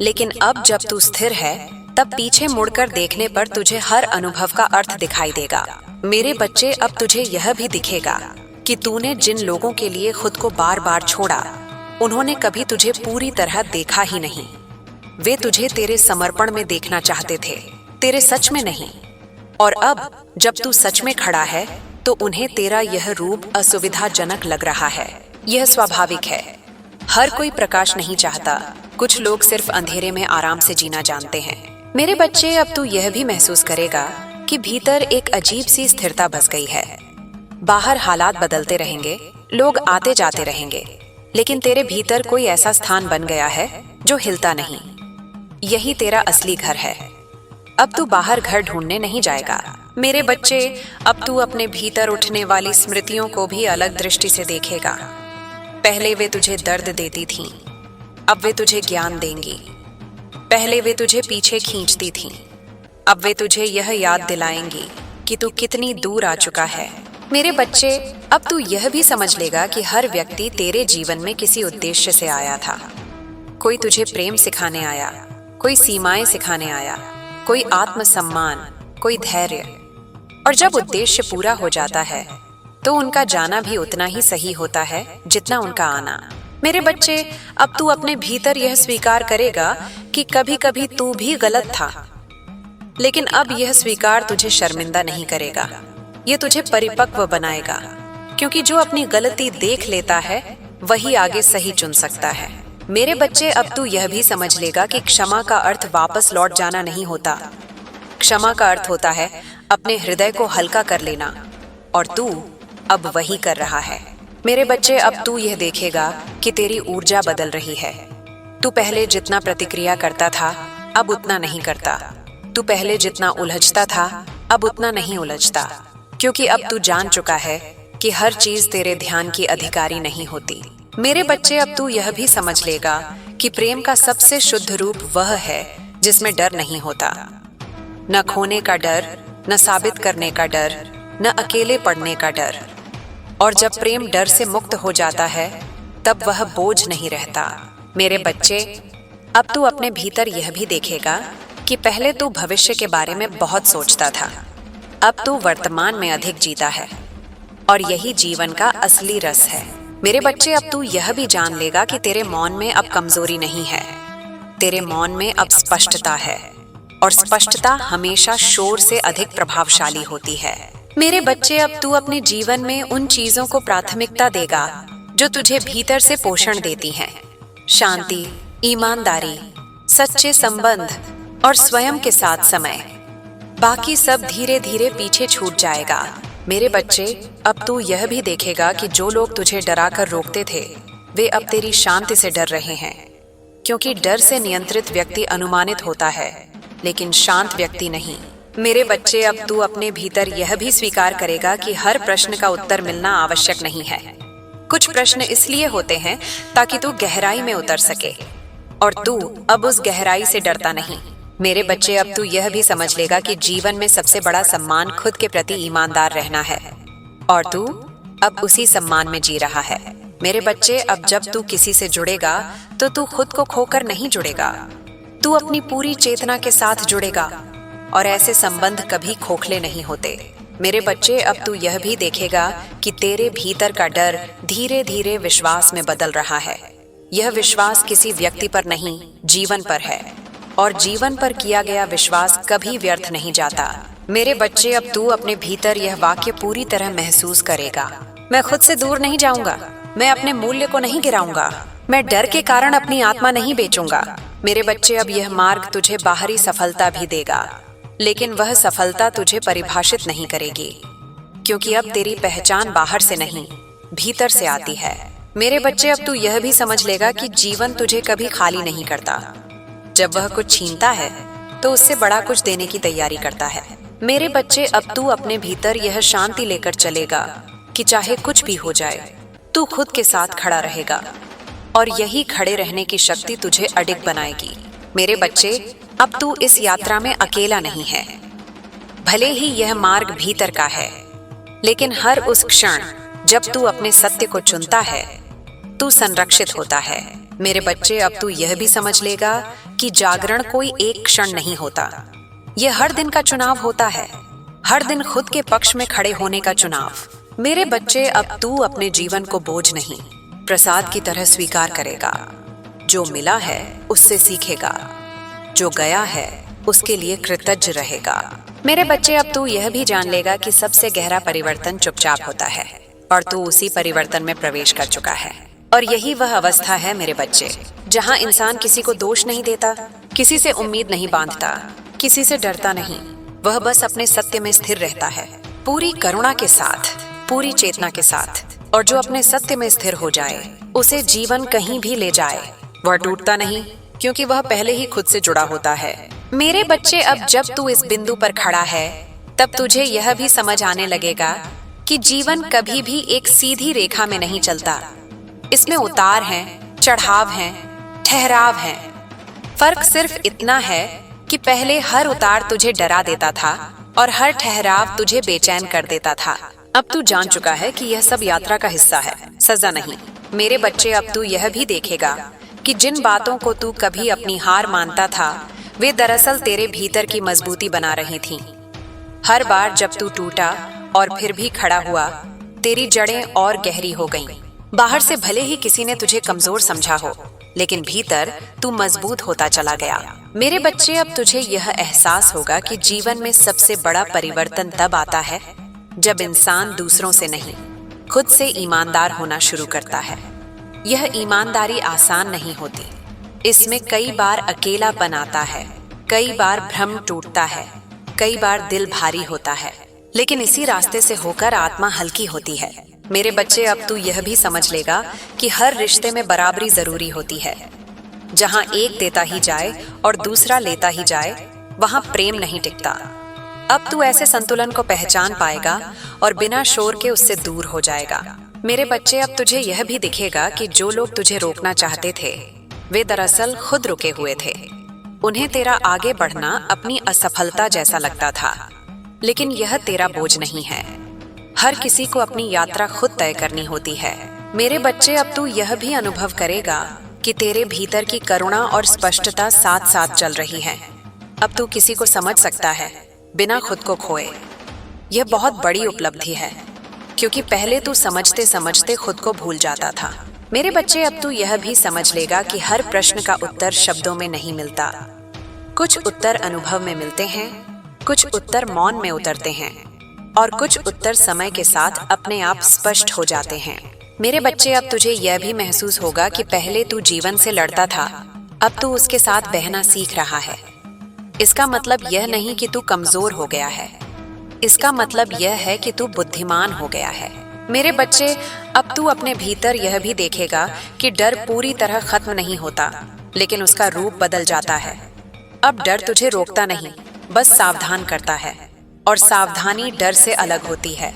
लेकिन अब जब तू स्थिर है, तब पीछे मुड़कर देखने पर तुझे हर अनुभव का अर्थ दिखाई देगा। मेरे बच्चे, अब तुझे यह भी दिखेगा कि तूने जिन लोगों के लिए खुद को बार बार छोड़ा, उन्होंने कभी तुझे पूरी तरह देखा ही नहीं। वे तुझे तेरे समर्पण में देखना चाहते थे, तेरे सच में नहीं। और अब जब तू सच में खड़ा है तो उन्हें तेरा यह रूप असुविधाजनक लग रहा है। यह स्वाभाविक है। हर कोई प्रकाश नहीं चाहता, कुछ लोग सिर्फ अंधेरे में आराम से जीना जानते हैं। मेरे बच्चे, अब तू यह भी महसूस करेगा कि भीतर एक अजीब सी स्थिरता बस गई है। बाहर हालात बदलते रहेंगे, लोग आते जाते रहेंगे, लेकिन तेरे भीतर कोई ऐसा स्थान बन गया है जो हिलता नहीं। यही तेरा असली घर है। अब तू बाहर घर ढूंढने नहीं जाएगा। मेरे बच्चे, अब तू अपने भीतर उठने वाली स्मृतियों को भी अलग दृष्टि से देखेगा। पहले वे तुझे दर्द देती थीं, अब वे तुझे ज्ञान देंगी। पहले वे तुझे पीछे खींचती थीं, अब वे तुझे यह याद दिलाएंगी कि तू कितनी दूर आ चुका है। मेरे बच्चे, अब तू यह भी समझ लेगा कि हर व्यक्ति तेरे जीवन में किसी उद्देश्य से आया था। कोई तुझे प्रेम सिखाने आया, कोई सीमाएं सिखाने आया, कोई आत्मसम्मान, कोई धैर्य। और जब उद्देश्य पूरा हो जाता है तो उनका जाना भी उतना ही सही होता है जितना उनका आना। मेरे बच्चे, अब तू अपने भीतर यह स्वीकार करेगा कि कभी कभी तू भी गलत था, लेकिन अब यह स्वीकार तुझे शर्मिंदा नहीं करेगा, यह तुझे परिपक्व बनाएगा। क्योंकि जो अपनी गलती देख लेता है वही आगे सही चुन सकता है। मेरे बच्चे, अब तू यह भी समझ लेगा कि क्षमा का अर्थ वापस लौट जाना नहीं होता। क्षमा का अर्थ होता है अपने हृदय को हल्का कर लेना, और तू अब वही कर रहा है। मेरे बच्चे, अब तू यह देखेगा कि तेरी ऊर्जा बदल रही है। तू पहले जितना प्रतिक्रिया करता था अब उतना नहीं करता। तू पहले जितना उलझता था अब उतना नहीं उलझता, क्योंकि अब तू जान चुका है कि हर चीज तेरे ध्यान की अधिकारी नहीं होती। मेरे बच्चे, अब तू यह भी समझ लेगा कि प्रेम का सबसे शुद्ध रूप वह है जिसमें डर नहीं होता। न खोने का डर, न साबित करने का डर, न अकेले पड़ने का डर। और जब प्रेम डर से मुक्त हो जाता है तब वह बोझ नहीं रहता। मेरे बच्चे, अब तू अपने भीतर यह भी देखेगा कि पहले तू भविष्य के बारे में बहुत सोचता था, अब तू वर्तमान में अधिक जीता है, और यही जीवन का असली रस है। मेरे बच्चे, अब तू यह भी जान लेगा कि तेरे मौन में अब कमजोरी नहीं है, तेरे मौन में अब स्पष्टता है, और स्पष्टता हमेशा शोर से अधिक प्रभावशाली होती है। मेरे बच्चे, अब तू अपने जीवन में उन चीजों को प्राथमिकता देगा जो तुझे भीतर से पोषण देती हैं। शांति, ईमानदारी, सच्चे संबंध और स्वयं के साथ समय। बाकी सब धीरे धीरे पीछे छूट जाएगा। मेरे बच्चे, अब तू यह भी देखेगा कि जो लोग तुझे डरा कर रोकते थे वे अब तेरी शांति से डर रहे हैं, क्योंकि डर से नियंत्रित व्यक्ति अनुमानित होता है, लेकिन शांत व्यक्ति नहीं। मेरे बच्चे, अब तू अपने भीतर यह भी स्वीकार करेगा कि हर प्रश्न का उत्तर मिलना आवश्यक नहीं है। कुछ प्रश्न इसलिए होते हैं ताकि तू गहराई में उतर सके, और तू अब उस गहराई से डरता नहीं। मेरे बच्चे, अब तू यह भी समझ लेगा कि जीवन में सबसे बड़ा सम्मान खुद के प्रति ईमानदार रहना है, और तू अब उसी सम्मान में जी रहा है। मेरे बच्चे, अब जब तू किसी से जुड़ेगा तो तू खुद को खोकर नहीं जुड़ेगा, तू अपनी पूरी चेतना के साथ जुड़ेगा, और ऐसे संबंध कभी खोखले नहीं होते। मेरे बच्चे, अब तू यह भी देखेगा कि तेरे भीतर का डर धीरे धीरे विश्वास में बदल रहा है। यह विश्वास किसी व्यक्ति पर नहीं, जीवन पर है, और जीवन पर किया गया विश्वास कभी व्यर्थ नहीं जाता। मेरे बच्चे, अब तू अपने भीतर यह वाक्य पूरी तरह महसूस करेगा। मैं खुद से दूर नहीं जाऊंगा, मैं अपने मूल्य को नहीं गिराऊंगा, मैं डर के कारण अपनी आत्मा नहीं बेचूंगा। मेरे बच्चे, अब यह मार्ग तुझे बाहरी सफलता भी देगा, लेकिन वह सफलता तुझे परिभाषित नहीं करेगी, क्योंकि अब तेरी पहचान बाहर से नहीं, भीतर से आती है। मेरे बच्चे, अब तू यह भी समझ लेगा कि जीवन तुझे कभी खाली नहीं करता। जब वह कुछ छीनता है तो उससे बड़ा कुछ देने की तैयारी करता है। मेरे बच्चे, अब तू अपने भीतर यह शांति लेकर चलेगा कि चाहे कुछ भी हो जाए, तू खुद के साथ खड़ा रहेगा, और यही खड़े रहने की शक्ति तुझे अडिग बनाएगी। मेरे बच्चे, अब तू इस यात्रा में अकेला नहीं है। भले ही यह मार्ग भीतर का है, लेकिन हर उस क्षण जब तू अपने सत्य को चुनता है, तू संरक्षित होता है। मेरे बच्चे, अब तू यह भी समझ लेगा कि जागरण कोई एक क्षण नहीं होता। यह हर दिन का चुनाव होता है, हर दिन खुद के पक्ष में खड़े होने का चुनाव। मेरे बच्चे, अब तू अपने जीवन को बोझ नहीं, प्रसाद की तरह स्वीकार करेगा। जो मिला है उससे सीखेगा, जो गया है उसके लिए कृतज्ञ रहेगा। मेरे बच्चे, अब तू यह भी जान लेगा कि सबसे गहरा परिवर्तन चुपचाप होता है, और तू उसी परिवर्तन में प्रवेश कर चुका है। और यही वह अवस्था है मेरे बच्चे, जहां इंसान किसी को दोष नहीं देता, किसी से उम्मीद नहीं बांधता, किसी से डरता नहीं। वह बस अपने सत्य में स्थिर रहता है, पूरी करुणा के साथ, पूरी चेतना के साथ। और जो अपने सत्य में स्थिर हो जाए, उसे जीवन कहीं भी ले जाए, वह टूटता नहीं, क्योंकि वह पहले ही खुद से जुड़ा होता है। मेरे बच्चे, अब जब तू इस बिंदु पर खड़ा है, तब तुझे यह भी समझ आने लगेगा कि जीवन कभी भी एक सीधी रेखा में नहीं चलता। इसमें उतार हैं, चढ़ाव हैं, ठहराव हैं। फर्क सिर्फ इतना है कि पहले हर उतार तुझे डरा देता था और हर ठहराव तुझे बेचैन कर देता था। अब तू जान चुका है कि यह सब यात्रा का हिस्सा है, सजा नहीं। मेरे बच्चे, अब तू यह भी देखेगा कि जिन बातों को तू कभी अपनी हार मानता था, वे दरअसल तेरे भीतर की मजबूती बना रही थीं। हर बार जब तू टूटा और फिर भी खड़ा हुआ, तेरी जड़ें और गहरी हो गईं। बाहर से भले ही किसी ने तुझे कमजोर समझा हो, लेकिन भीतर तू मजबूत होता चला गया। मेरे बच्चे, अब तुझे यह एहसास होगा कि जीवन में सबसे बड़ा परिवर्तन तब आता है जब इंसान दूसरों से नहीं, खुद से ईमानदार होना शुरू करता है। यह ईमानदारी आसान नहीं होती, इसमें कई बार अकेलापन आता है, कई बार भ्रम टूटता है, कई बार दिल भारी होता है, लेकिन इसी रास्ते से होकर आत्मा हल्की होती है। मेरे बच्चे, अब तू यह भी समझ लेगा कि हर रिश्ते में बराबरी जरूरी होती है। जहां एक देता ही जाए और दूसरा लेता ही जाए, वहां प्रेम नहीं टिकता। अब तू ऐसे संतुलन को पहचान पाएगा और बिना शोर के उससे दूर हो जाएगा। मेरे बच्चे, अब तुझे यह भी दिखेगा कि जो लोग तुझे रोकना चाहते थे, वे दरअसल खुद रुके हुए थे। उन्हें तेरा आगे बढ़ना अपनी असफलता जैसा लगता था, लेकिन यह तेरा बोझ नहीं है। हर किसी को अपनी यात्रा खुद तय करनी होती है। मेरे बच्चे, अब तू यह भी अनुभव करेगा कि तेरे भीतर की करुणा और स्पष्टता साथ साथ चल रही है। अब तू किसी को समझ सकता है बिना खुद को खोए। यह बहुत बड़ी उपलब्धि है, क्योंकि पहले तू समझते समझते खुद को भूल जाता था। मेरे बच्चे, अब तू यह भी समझ लेगा कि हर प्रश्न का उत्तर शब्दों में नहीं मिलता। कुछ उत्तर अनुभव में मिलते हैं, कुछ उत्तर मौन में उतरते हैं, और कुछ उत्तर समय के साथ अपने आप स्पष्ट हो जाते हैं। मेरे बच्चे, अब तुझे यह भी महसूस होगा कि पहले तू जीवन से लड़ता था, अब तू उसके साथ बहना सीख रहा है। इसका मतलब यह नहीं कि तू कमजोर हो गया है, इसका मतलब यह है कि तू बुद्धिमान हो गया है। मेरे बच्चे, अब तू अपने भीतर यह भी देखेगा कि डर पूरी तरह खत्म नहीं होता, लेकिन उसका रूप बदल जाता है। अब डर तुझे रोकता नहीं, बस सावधान करता है, और सावधानी डर से अलग होती है।